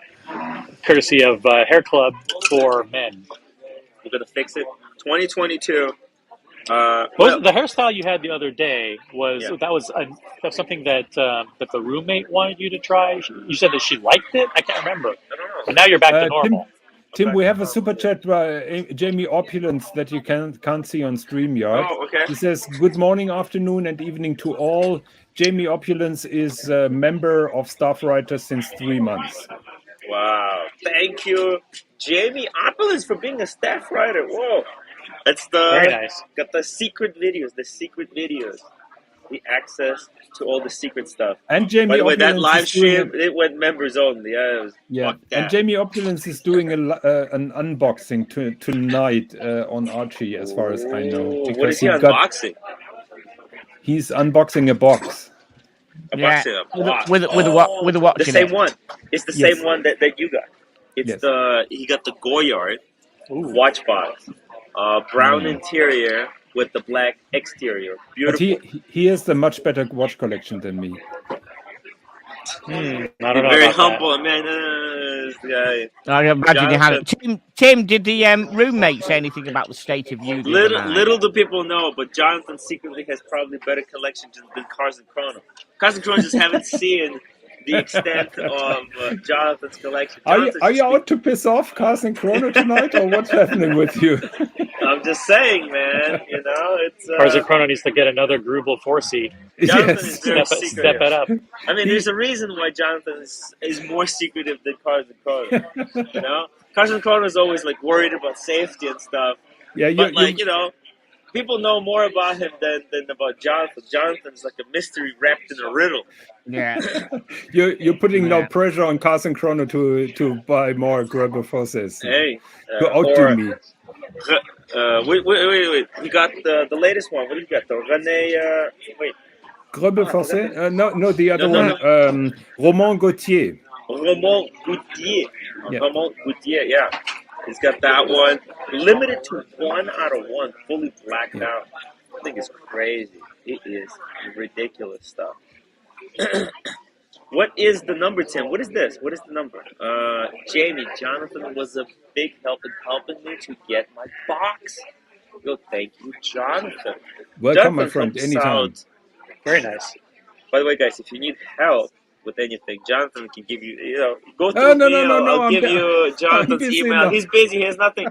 courtesy of Hair Club for Men. You're gonna fix it. 2022. The hairstyle you had the other day was something that that the roommate wanted you to try. You said that she liked it. I can't remember. I don't know. But now you're back to normal. Tim, we have a super chat by Jamie Opulence that you can't see on StreamYard. Oh, okay. He says, "Good morning, afternoon, and evening to all. Jamie Opulence is a member of Staff Writers since 3 months." Wow! Thank you, Jamie Opulence, for being a staff writer. Whoa, that's very nice. Got the secret videos. The access to all the secret stuff. And Jamie, by the way, Opulence that live stream it went members only. And Jamie Opulence is doing an unboxing tonight on Archie, as far as I know. What is he unboxing? He's unboxing a box. Unboxing a box. With a watch. The same one. It's the same one that you got. It's he got the Goyard watch box, brown interior with the black exterior. Beautiful. But he has the much better watch collection than me. I don't know. Very humble, man. I imagine you had it. Tim, did the roommate say anything about the state of you? Little do people know, but Jonathan secretly has probably better collection than Cars and Chrono. Cars and Chrono just haven't seen the extent of Jonathan's collection. Are you out to piss off Cars and Chrono tonight, or what's happening with you? I'm just saying, man. You know, it's Cars and Chrono needs to get another Grubel 4C. Jonathan is very step it up. I mean, there's a reason why Jonathan is more secretive than Cars and Chrono. You know, Cars and Chrono is always like worried about safety and stuff. Yeah, you know, people know more about him than about Jonathan. Jonathan's like a mystery wrapped in a riddle. Yeah, you're putting no pressure on Cars and Chrono to buy more Grubber forces. Hey, to outdo me. Wait. You got the latest one. What do you got? The René. Wait. Grubber forces? No, the other one. Romain Gauthier. Romain Gauthier. Yeah. Romain Gauthier. Yeah. He's got that one. Limited to 1 out of 1. Fully blacked out. I think it's crazy. It is ridiculous stuff. What is the number, Tim? What is this? What is the number? Jamie, Jonathan was a big help in helping me to get my box. Well, thank you, Jonathan. Welcome, Jonathan, my friend. Anytime. Very nice. By the way, guys, if you need help with anything, Jonathan can give you, go to I'll give you Jonathan's email. Enough. He's busy. He has nothing.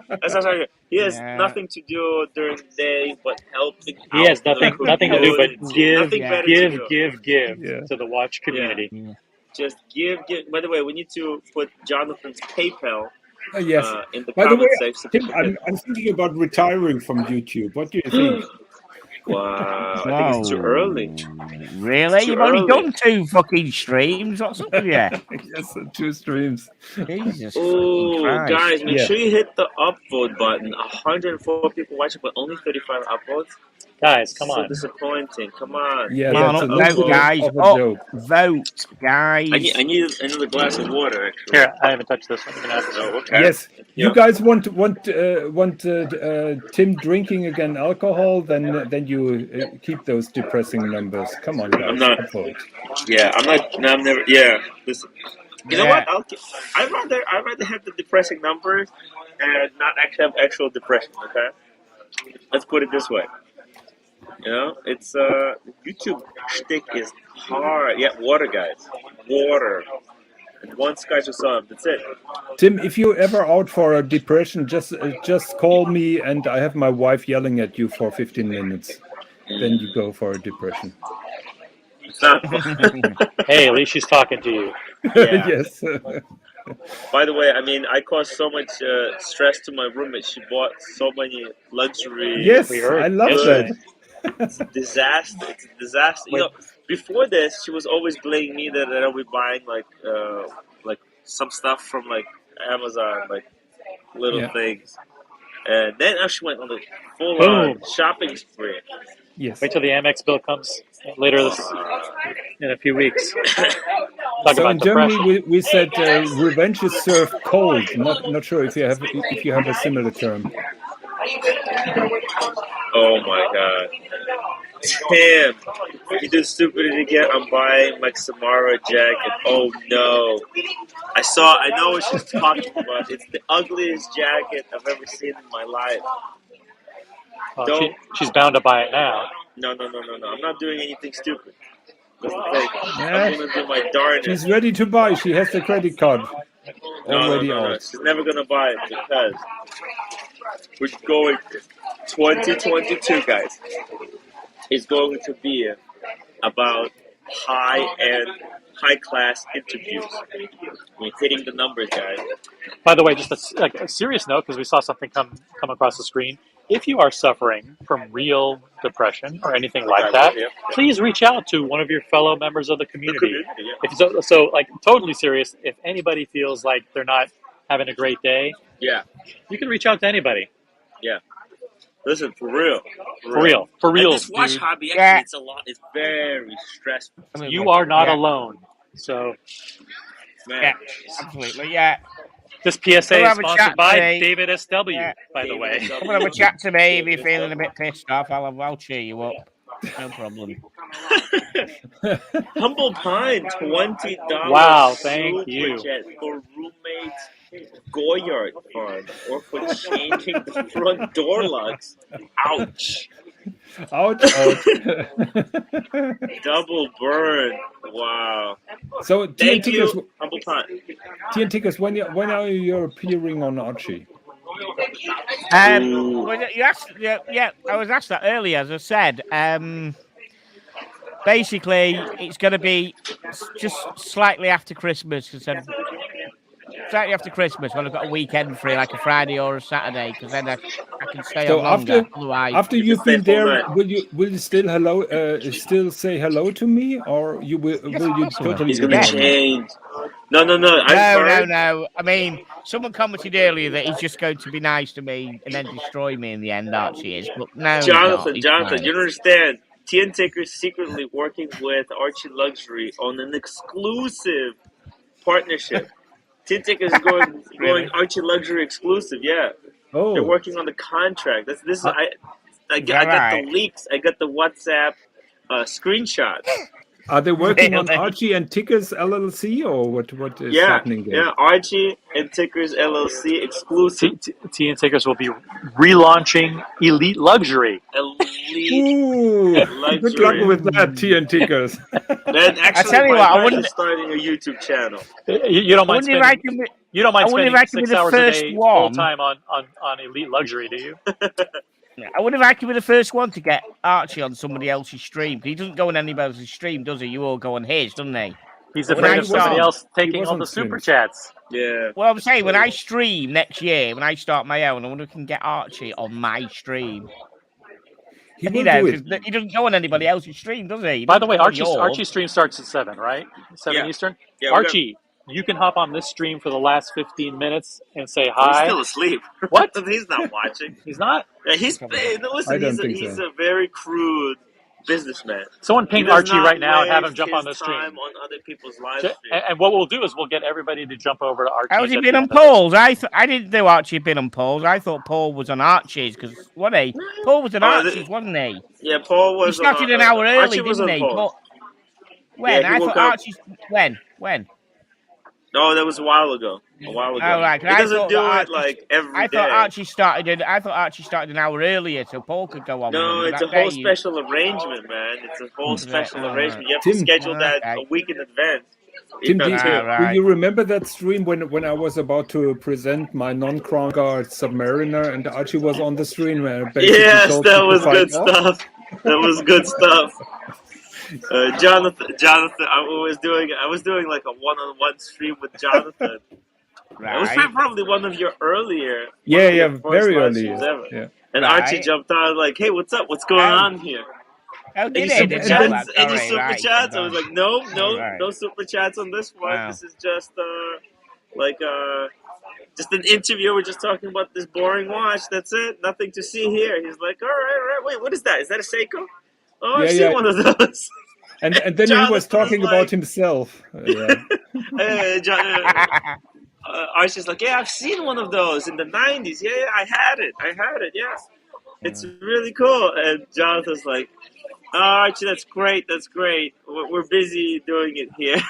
He has nothing to do during the day but helping. He has nothing to do but give to the watch community. Yeah. Just give. By the way, we need to put Jonathan's PayPal yes. In the By the way, section. Tim, I'm thinking about retiring from YouTube. What do you think? Wow, I think it's too early. Really? You've only done 2 fucking streams. What's up with you? Yes, 2 streams. Jesus. Oh, guys, make sure you hit the upvote button. 104 people watching, but only 35 upvotes. Guys, come on. So disappointing. Come on. Yeah, vote, guys. Vote, guys. I need another glass of water, actually. Here, I haven't touched this one. Okay. Yes. You guys want Tim drinking again alcohol? Then you keep those depressing numbers. Come on, guys. I'm not. Yeah, I'm not. No, I'm never. Yeah. Listen. You know what? I'd rather have the depressing numbers and not actually have actual depression. Okay. Let's put it this way. You know, it's YouTube shtick is hard. Yeah, water, guys. Water. And 1 scotch or something. That's it. Tim, if you're ever out for a depression, just call me, and I have my wife yelling at you for 15 minutes. Then you go for a depression. It's not. Hey, at least she's talking to you. Yeah. Yes. By the way, I mean, I caused so much stress to my roommate. She bought so many luxury. Yes, We heard I love yesterday. that. It's a disaster. It's a disaster. Wait. Before this, she was always blaming me that I'll be buying like some stuff from like Amazon, like little Yeah. things. And then she went on the full-on Boom. shopping spree. Yes. Wait till the Amex bill comes later in a few weeks. Talk So about in Germany, depression. we said revenge is served cold. Not sure if you have a similar term. Oh my god. Tim, you did stupid again. I'm buying my Samara jacket. Oh no. I know what she's talking about. It's the ugliest jacket I've ever seen in my life. Well, she's bound to buy it now. No. I'm not doing anything stupid. That's the thing. I'm gonna do my darnest. She's ready to buy. She has the credit card already No. out. She's never gonna buy it because we're going 2022, guys. It's going to be about high-end, high-class interviews. We're hitting the numbers, guys. By the way, just a serious note, because we saw something come across the screen. If you are suffering from real depression or anything like that, please reach out to one of your fellow members of the community. So, like, totally serious. If anybody feels like they're not having a great day, you can reach out to anybody. Yeah. Listen, for real. For real. This watch hobby, actually, it's a lot. It's very stressful. You are not alone. So, man. Absolutely, yeah. This PSA is sponsored by David SW, by the way. Come and have a chat to me if you're feeling a bit pissed off. I'll cheer you up. No problem. Humble Pine, $20. Wow, thank you. For roommates. Goyard Farm, or for changing the front door locks. Ouch. Double burn. Wow. So, thank you, Humble Pine. TNTickers, when are you appearing on Archie? Well, you asked, yeah, I was asked that earlier, as I said. Basically, it's going to be just slightly after Christmas. Slightly after Christmas, when I've got a weekend free, like a Friday or a Saturday, because then I can stay on longer. After you've been there, will you still say hello to me, or you will you totally? He's gonna change. No. No. I mean, someone commented earlier that he's just going to be nice to me and then destroy me in the end. Archie is, but no. Jonathan, you don't understand. TNTickers secretly working with Archie Luxury on an exclusive partnership. TNTickers is going Archie Luxury exclusive, yeah. Oh. They're working on the contract. I got the leaks. I got the WhatsApp screenshots. Are they working on Archie and Tickers LLC, or what is happening there? Yeah, Archie and Tickers LLC exclusive. TNTickers will be relaunching Elite Luxury. Luxury. Good luck with that, TNTickers. Man, actually, I tell you what, I wouldn't starting a YouTube channel. You don't mind spending 6 hours a day full time on Elite Luxury, do you? I wonder if I could be the first one to get Archie on somebody else's stream. He doesn't go on anybody else's stream, does he? You all go on his, doesn't he? He's afraid of somebody else taking all the super chats. Yeah. Well, I'm saying when I stream next year, when I start my own, I wonder if I can get Archie on my stream. He doesn't go on anybody else's stream, does he? By the way, Archie's stream starts at 7, right? 7 Eastern? Yeah, Archie, you can hop on this stream for the last 15 minutes and say hi. He's still asleep. What? He's not watching. He's not? Yeah, he's a very crude businessman. Someone ping Archie right now and have him jump on the stream. On other people's live stream. And what we'll do is we'll get everybody to jump over to Archie. How's he been on Paul's? I didn't know Archie had been on Paul's. I thought Paul was on Archie's because Paul was on Archie's, wasn't he? Yeah, Paul was. He started an hour early, didn't he? When? Yeah, I thought Archie's. When? No, that was a while ago. Oh, right. He doesn't do it like every day. I thought Archie started an hour earlier so Paul could go on. No, it's a whole special arrangement, man. It's a whole special arrangement. You have to schedule that a week in advance. Tim, do you remember that stream when I was about to present my non-crown guard Submariner and Archie was on the stream? Yes, that was good stuff. That was good stuff. Jonathan, I was doing like a one-on-one stream with Jonathan, It was probably one of your earlier. Very early. Ever. Yeah. And Archie jumped on like, "Hey, what's up? What's going on here?" Oh, did any it? super chats? I was like, no super chats on this one. Wow. This is just just an interview. We're just talking about this boring watch. That's it. Nothing to see here. He's like, all right. Wait, what is that? Is that a Seiko? Oh, I've seen one of those. And then he was talking about himself. Archie's like, yeah, I've seen one of those in the 90s. Yeah, I had it. Yeah, it's really cool. And Jonathan's like, oh, Archie, that's great. We're busy doing it here.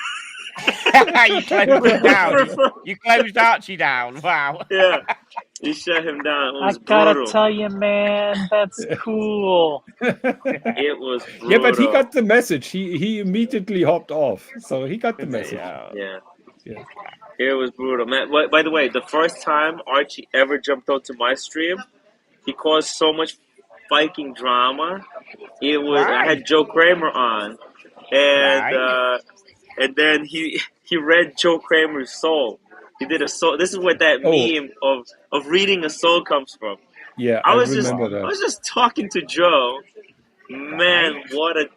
You closed him down. You closed Archie down. Wow. Yeah, you shut him down. It was gotta tell you, man, that's cool. It was brutal. Yeah, but he got the message. He immediately hopped off, so he got the message. Yeah. It was brutal, man. By the way, the first time Archie ever jumped onto my stream, he caused so much Viking drama. It was I had Joe Kramer on, and then he read Joe Kramer's soul. He did a soul. This is where that meme of reading a soul comes from. Yeah, I remember that. I was just talking to Joe. Man, what a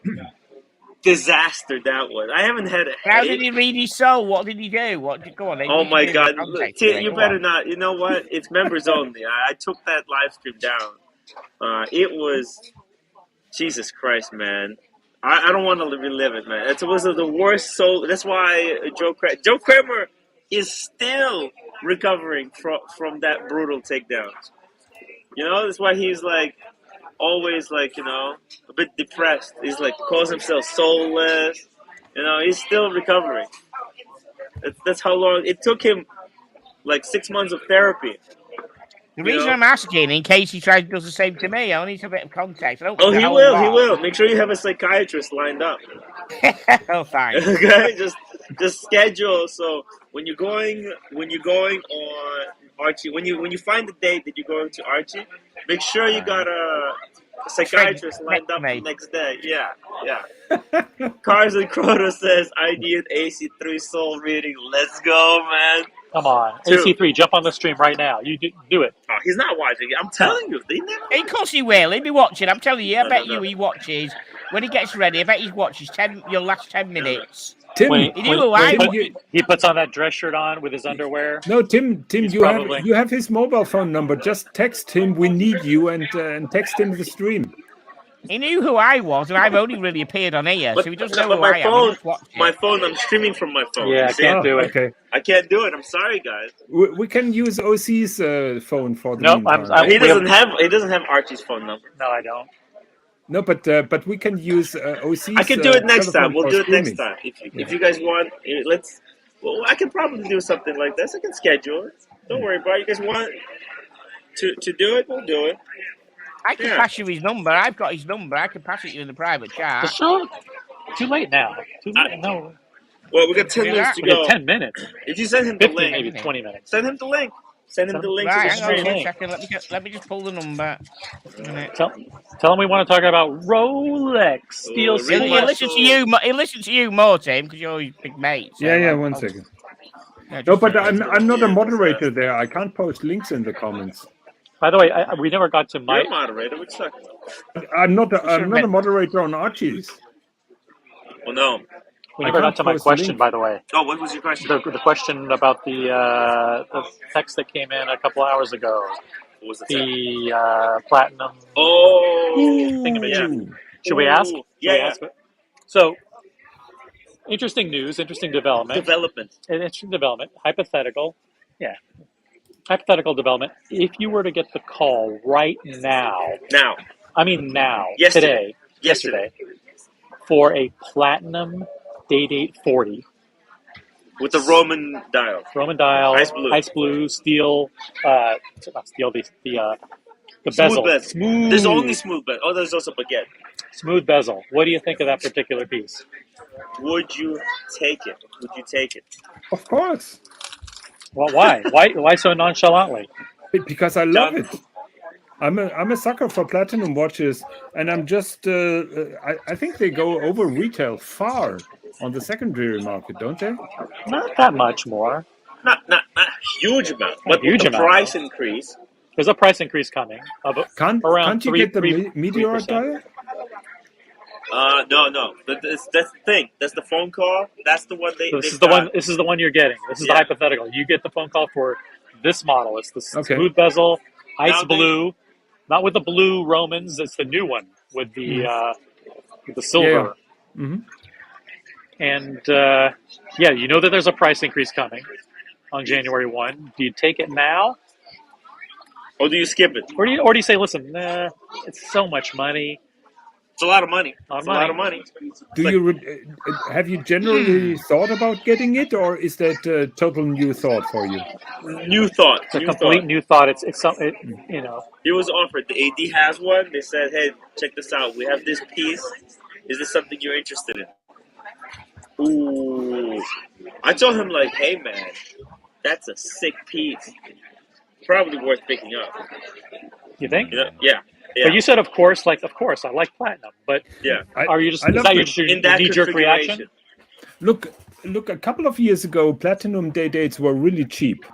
disaster that was. I haven't had a How did he read his soul? What did he do? Go on. Oh my God! You better not. You know what? It's members only. I took that live stream down. It was Jesus Christ, man. I don't want to relive it, man. It was the worst soul. That's why Joe Kramer is still recovering from that brutal takedown. You know, that's why he's like always like, you know, a bit depressed. He's like calls himself soulless. You know, he's still recovering. That's how long it took him. Like 6 months of therapy. The reason I'm asking, in case he tries to do the same to me, I need a bit of context. He will. Make sure you have a psychiatrist lined up. Oh, fine. Okay, just schedule. So when you're going on Archie, when you find the date that you're going to Archie, make sure you got a psychiatrist lined up the next day. Yeah. Cars and Croto says ID and AC3 soul reading. Let's go, man. Come on, AC3, jump on the stream right now. You do it. Oh, he's not watching it. I'm telling you. Of course he will. He'll be watching. I'm telling you. I bet he watches. When he gets ready, I bet he watches your last 10 minutes. Tim, he puts on that dress shirt on with his underwear. No, Tim, you have his mobile phone number. Just text him. We need you, and text him the stream. He knew who I was, and I've only really appeared on here, so he doesn't know who I am. My phone, I'm streaming from my phone. Yeah, I can't do it. Okay. I can't do it. I'm sorry, guys. We can use OC's phone for the meantime. He doesn't have Archie's phone number. No, I don't. No, but we can use OC's. I can do it next time. We'll do it next time. If you guys want, I can probably do something like this. I can schedule it. Don't worry about it. You guys want to do it? We'll do it. I can pass you his number. I've got his number. I can pass it to you in the private chat. Sure. Too late now. No. Well, we got 10 minutes to go. 10 minutes. If you send him the 50, link, maybe 20 minutes. Send him the link. Send him the link to the stream. Hang on a second. Let me just pull the number. Tell him we want to talk about Rolex steel. He'll listen to you more, Tim, because you're his big mate. So yeah. 1 second. No, but I'm not a moderator there. I can't post links in the comments. By the way, we never got to my. You're a moderator, which sucks. I'm not a moderator on Archie's. Well, no. We never got to my question, by the way. Oh, what was your question? The question about the text that came in a couple hours ago. What was the platinum. Yeah. Should we ask? Yeah. So, interesting news, interesting development. An interesting development. Hypothetical. Yeah. Hypothetical development. If you were to get the call right now. Yesterday, for a platinum Day-Date 40. With the Roman dial. Ice blue, steel, not steel, the bezel. Smooth. There's only smooth bezel. Oh, there's also baguette. Smooth bezel. What do you think of that particular piece? Would you take it? Of course. Well, why? Why so nonchalantly? Because I love it. I'm a sucker for platinum watches, and I'm just I think they go over retail far on the secondary market, don't they? Not that much more. Not huge amount. But with the price increase, there's a price increase coming of around can't you get the meteorite dial? No. That's the thing. That's the phone call. That's the one This is the one you're getting. This is the hypothetical. You get the phone call for this model. It's the smooth bezel, ice blue, not with the blue Romans. It's the new one with the silver. Yeah. Mm-hmm. And you know that there's a price increase coming on January 1. Do you take it now, or do you skip it, or do you say, listen, it's so much money. It's a lot of money. A lot of money. Have you generally thought about getting it, or is that a total new thought for you? New thought. It's a complete new thought. It's something, you know. It was offered. The AD has one. They said, hey, check this out. We have this piece. Is this something you're interested in? Ooh. I told him, like, hey, man, that's a sick piece. Probably worth picking up. You think? Yeah. But you said, of course, I like platinum. But are you just, is that your knee-jerk reaction? Look, a couple of years ago, platinum day-dates were really cheap.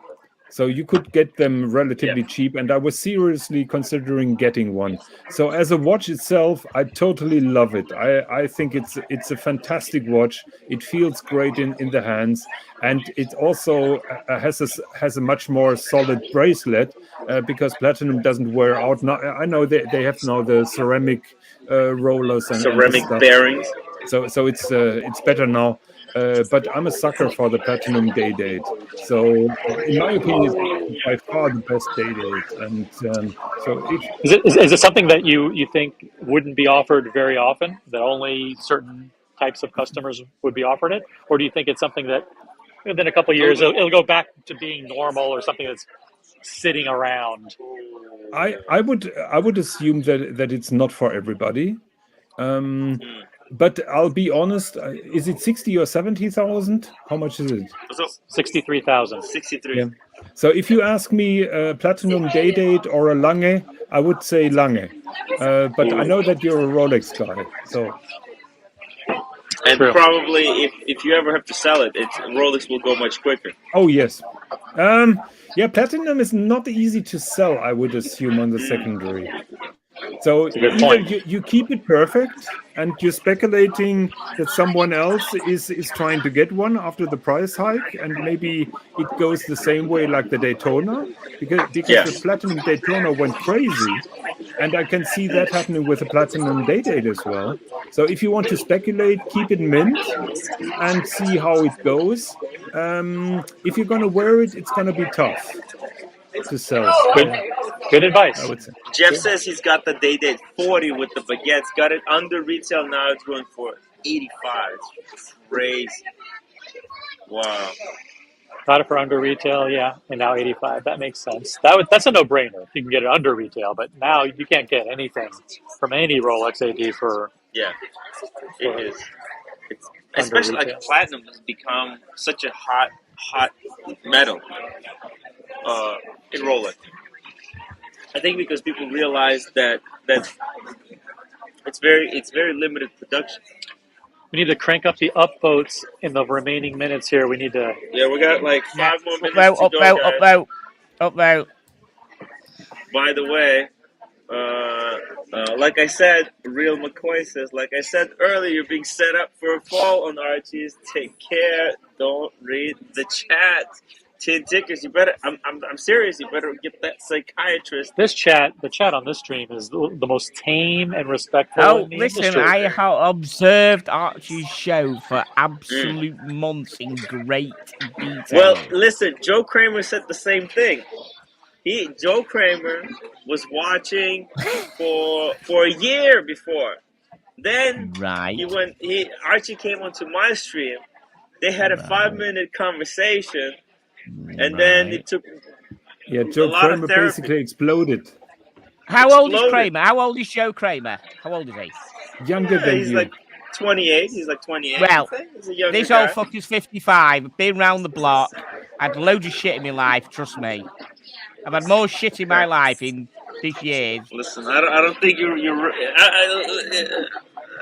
So you could get them relatively cheap, and I was seriously considering getting one. So as a watch itself, I totally love it. I think it's a fantastic watch. It feels great in the hands, and it also has a much more solid bracelet because platinum doesn't wear out. Now I know they have now the ceramic rollers and ceramic stuff. bearings. So it's better now. But I'm a sucker for the platinum day date. So in my opinion, it's by far the best day date. And is it something that you think wouldn't be offered very often? That only certain types of customers would be offered it, or do you think it's something that within a couple of years it'll go back to being normal, or something that's sitting around? I would assume that it's not for everybody. But I'll be honest, is it 60 or 70,000? How much is it? 63,000. 63. Yeah. So if you ask me platinum day date or a Lange, I would say Lange. But I know that you're a Rolex guy, so. And probably if you ever have to sell it, Rolex will go much quicker. Oh yes. Platinum is not easy to sell, I would assume, on the secondary. So either you keep it perfect and you're speculating that someone else is trying to get one after the price hike, and maybe it goes the same way like the Daytona, because the platinum Daytona went crazy, and I can see that happening with the platinum day date as well. So if you want to speculate, keep it mint and see how it goes. If you're going to wear it, it's going to be tough to sell. Good advice. I would say. Jeff says he's got the day date 40 with the baguettes. Got it under retail now. It's going for 85. It's crazy. Wow. Got it for under retail, and now 85. That makes sense. That's a no-brainer. You can get it under retail, but now you can't get anything from any Rolex AD for. Yeah, it is. It's, especially like platinum has become such a hot metal in Rolex. I think because people realize that it's very limited production. We need to crank up the upvotes in the remaining minutes here. We need to. Yeah, we got like 5 more minutes to go, Upvote. By the way, like I said, Real McCoy says, like I said earlier, you're being set up for a fall on Archie's. Take care. Don't read the chat. 10 tickets. You better. I'm serious. You better get that psychiatrist. The chat on this stream is the most tame and respectful. Oh, listen, I have observed Archie's show for absolute months in great detail. Well, listen, Joe Kramer said the same thing. Joe Kramer was watching for a year before. Then Archie came onto my stream. They had a 5-minute conversation. And then it took Joe Kramer basically exploded. How old is Kramer? How old is Joe Kramer? How old is he? Younger than he's you. Like 28. He's like 28. Well, this old fucker's 55. Been round the block. Had loads of shit in my life, trust me. I've had more shit in my life in this year. Listen, I don't think you're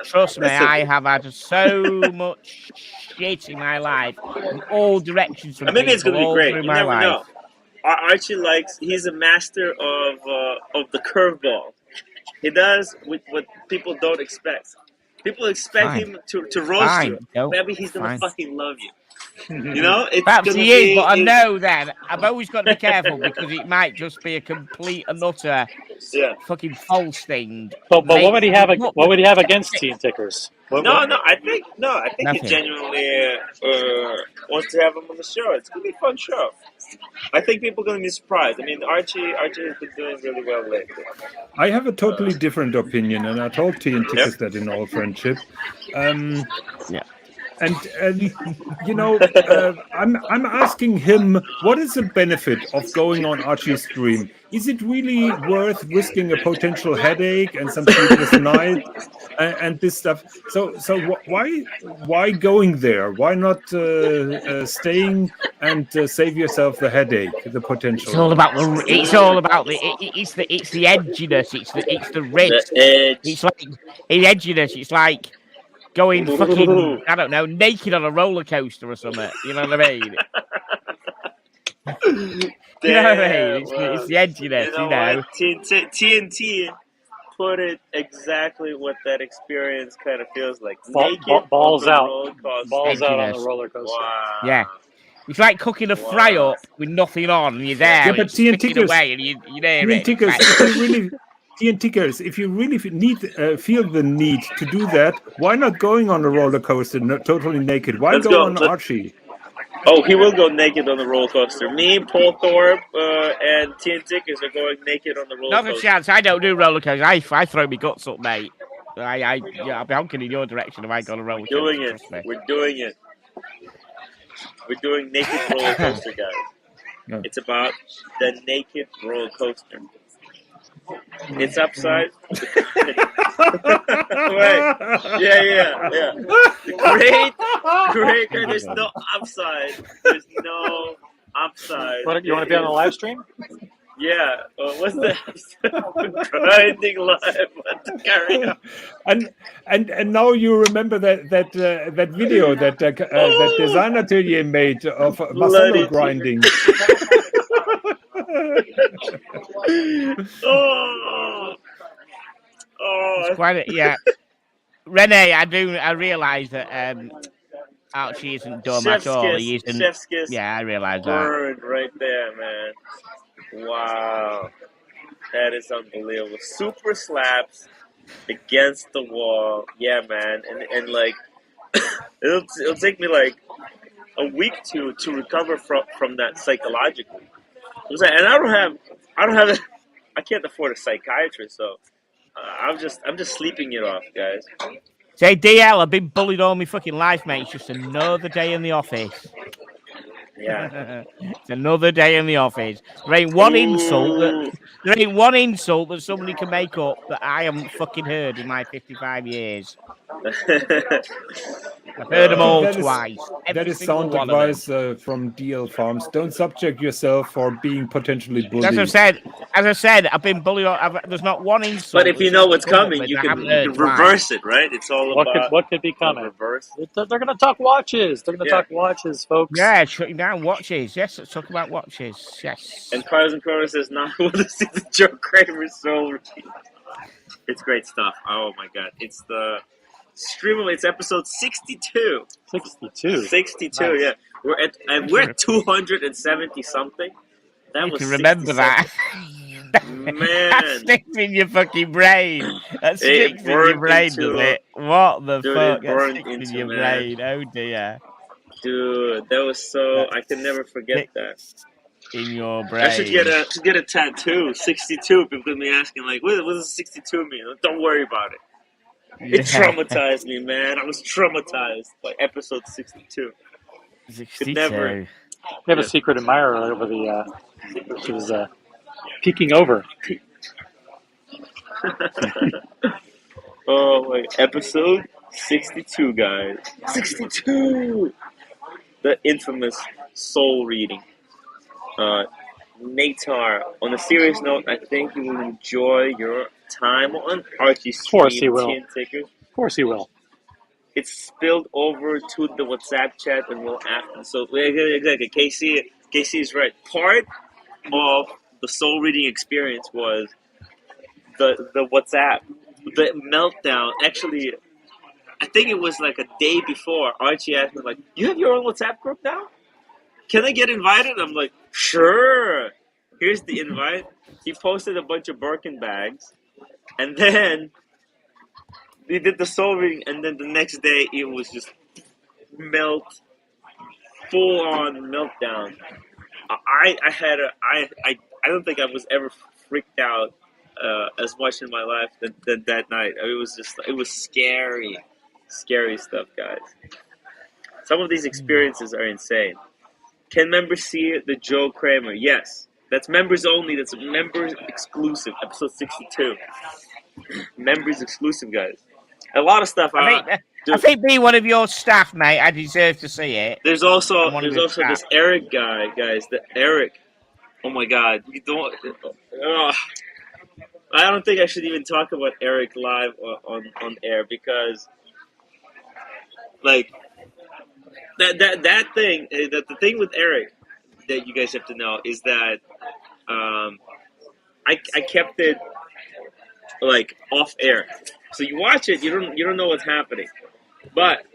Trust me, I have had so much shit in my life from all directions from Maybe it's people gonna be all great. through You my never life. know. Archie he's a master of the curveball. He does what people don't expect. People expect him to roast you. Maybe he's gonna fucking love you. You know, it's Perhaps gonna he is, be. but I know then I've always got to be careful because it might just be a complete and utter fucking false thing. But what would he have? What would he have against tea and tickers? No, I think Nothing. he genuinely wants to have him on the show. It's gonna be a fun show. I think people are gonna be surprised. I mean, Archie has been doing really well lately. I have a totally different opinion, and I told T and Tickers that in all friendship. And you know, I'm asking him, what is the benefit of going on Archie's stream? Is it really worth risking a potential headache and some sleepless nights and this stuff? So why going there? Why not staying and save yourself the headache, the potential? It's all about the. It's all about the. It's the edginess. It's the risk. It's like the edginess. It's like going fucking, I don't know, naked on a roller coaster or something. You know what I mean? You know what I mean? It's the edginess, you know. TNT put it exactly what that experience kind of feels like. Balls out on the roller coaster. Wow. Yeah. It's like cooking a fry up with nothing on, and you're there, Yeah, but it's sticking away, and you're there. If you really feel the need to do that, why not going on a roller coaster totally naked? Why go on Archie? Oh, he will go naked on the roller coaster. Me, Paul Thorpe, and T Tickers are going naked on the roller coaster. Not a chance. I don't do roller coasters. I throw my guts up, mate. I'll be honking in your direction if I go on a roller coaster. We're doing it. We're doing naked roller coaster, guys. No. It's about the naked roller coaster. It's upside. Right. Yeah. Great. There's no upside. There's no upside. You want to be on the live stream? Yeah. What's the grinding live? Carry on. And now you remember that video that design atelier made of Marcelo grinding. It's quite yeah. Renee, I realise that Archie isn't dumb at all. He isn't. Chef's kiss. Yeah, I realise that. Burned right there, man. Wow, that is unbelievable. Super slaps against the wall. Yeah, man, and like it'll take me like a week to recover from that psychologically. And I don't have I can't afford a psychiatrist, so I'm just sleeping it off, guys. Say, DL, I've been bullied all my fucking life, mate. It's just another day in the office. Yeah. It's another day in the office. There ain't one insult that somebody can make up that I haven't fucking heard in my 55 years. I've heard them all twice. That is sound advice from DL Farms. Don't subject yourself for being potentially bullied. As I said, I've been bullied. There's not one insult. But if you know what's coming, you can reverse it, right? It's all about what could be coming. Reverse. They're going to talk watches. They're going to talk watches, folks. Yeah, shutting down watches. Yes, let's talk about watches. Yes. And Cars and Chronos says, "Not want to see the Joe Kramer soul routine." It's great stuff. Oh my god, it's the stream. It's episode 62. 62. 62. Nice. Yeah, we're at 270 something. You can remember that. Man, that sticks in your fucking brain. That sticks in your brain, does it? What the fuck? That sticks in your brain. Oh dear. Dude, that was so. I can never forget that. In your brain. I should get a tattoo. 62. People gonna be asking like, what does 62 mean? Don't worry about it. It traumatized me, man. I was traumatized by episode 62. 62. Never. You have a secret admirer over the. She was peeking over. Oh wait, episode 62, guys. 62. The infamous soul reading. Natar, on a serious note, I think you will enjoy your time on Archie's stream. Of course he will. Of course he will. It's spilled over to the WhatsApp chat and will after. So exactly, Casey is right. Part of the soul reading experience was the WhatsApp, the meltdown. Actually, I think it was like a day before. Archie asked me like, "You have your own WhatsApp group now? Can I get invited?" I'm like, "Sure. Here's the invite." He posted a bunch of Birkin bags, and then we did the soul reading, and then the next day it was just full on meltdown. I don't think I was ever freaked out as much in my life than that night. It was scary stuff, guys. Some of these experiences are insane. Can members see the Joe Kramer? Yes, that's members only. That's members exclusive. Episode 62. Members exclusive, guys. A lot of stuff. I think being one of your staff, mate, I deserve to see it. There's also this Eric guy, guys. The Eric. Oh my God! You don't. I don't think I should even talk about Eric live on air because, like, that thing. The thing with Eric that you guys have to know is that I kept it like off air. So you watch it, you don't know what's happening. But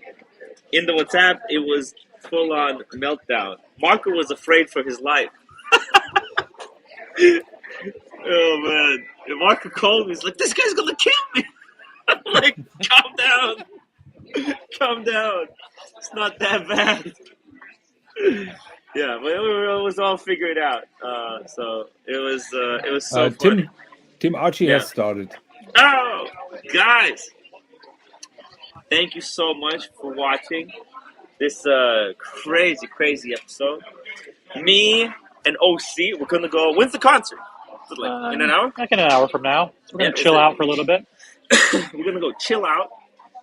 in the WhatsApp, it was full on meltdown. Marco was afraid for his life. Oh man! And Marco called me. He's like, "This guy's gonna kill me." I'm like, calm down. It's not that bad. Yeah, but it was all figured out. So it was so funny. Tim Archie has started. Oh, guys! Thank you so much for watching this crazy episode. Me and OC, we're gonna go. When's the concert? Like in an hour? Like in an hour from now. So we're gonna chill out for a little bit. We're gonna go chill out.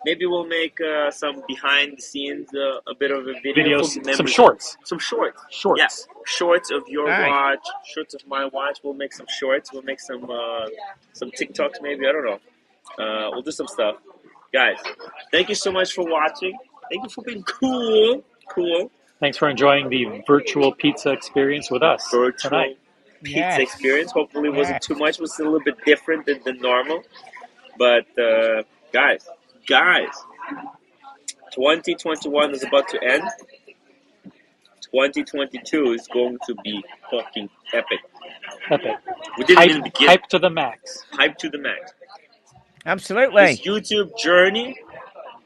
Maybe we'll make some behind the scenes, a bit of a video. Some shorts. Some shorts. Yes, shorts of your watch, shorts of my watch. We'll make some shorts. We'll make some TikToks maybe. I don't know. We'll do some stuff. Guys, thank you so much for watching. Thank you for being cool. Thanks for enjoying the virtual pizza experience with us tonight. Pizza experience. Hopefully it wasn't too much. It was a little bit different than normal. But guys, 2021 is about to end. 2022 is going to be fucking epic. We didn't even begin. Hype to the max. Absolutely. This YouTube journey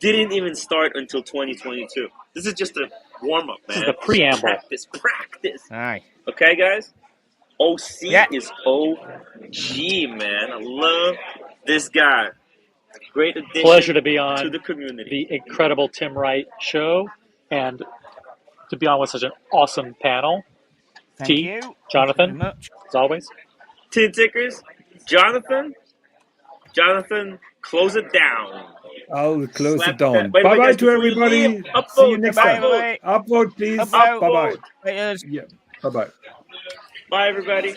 didn't even start until 2022. This is just a warm-up, man. This is the preamble. Practice. Aye. Okay, guys? OC is OG, man. I love this guy. Great addition. Pleasure to be on to the community. The incredible Timwrite show, and to be on with such an awesome panel. Thank you. Jonathan, as always. Tin Tickers, Jonathan, close it down. I'll close it down. Bye-bye to everybody. See you next time. Upvote, please. Bye-bye. Yeah. Bye-bye. Bye, everybody.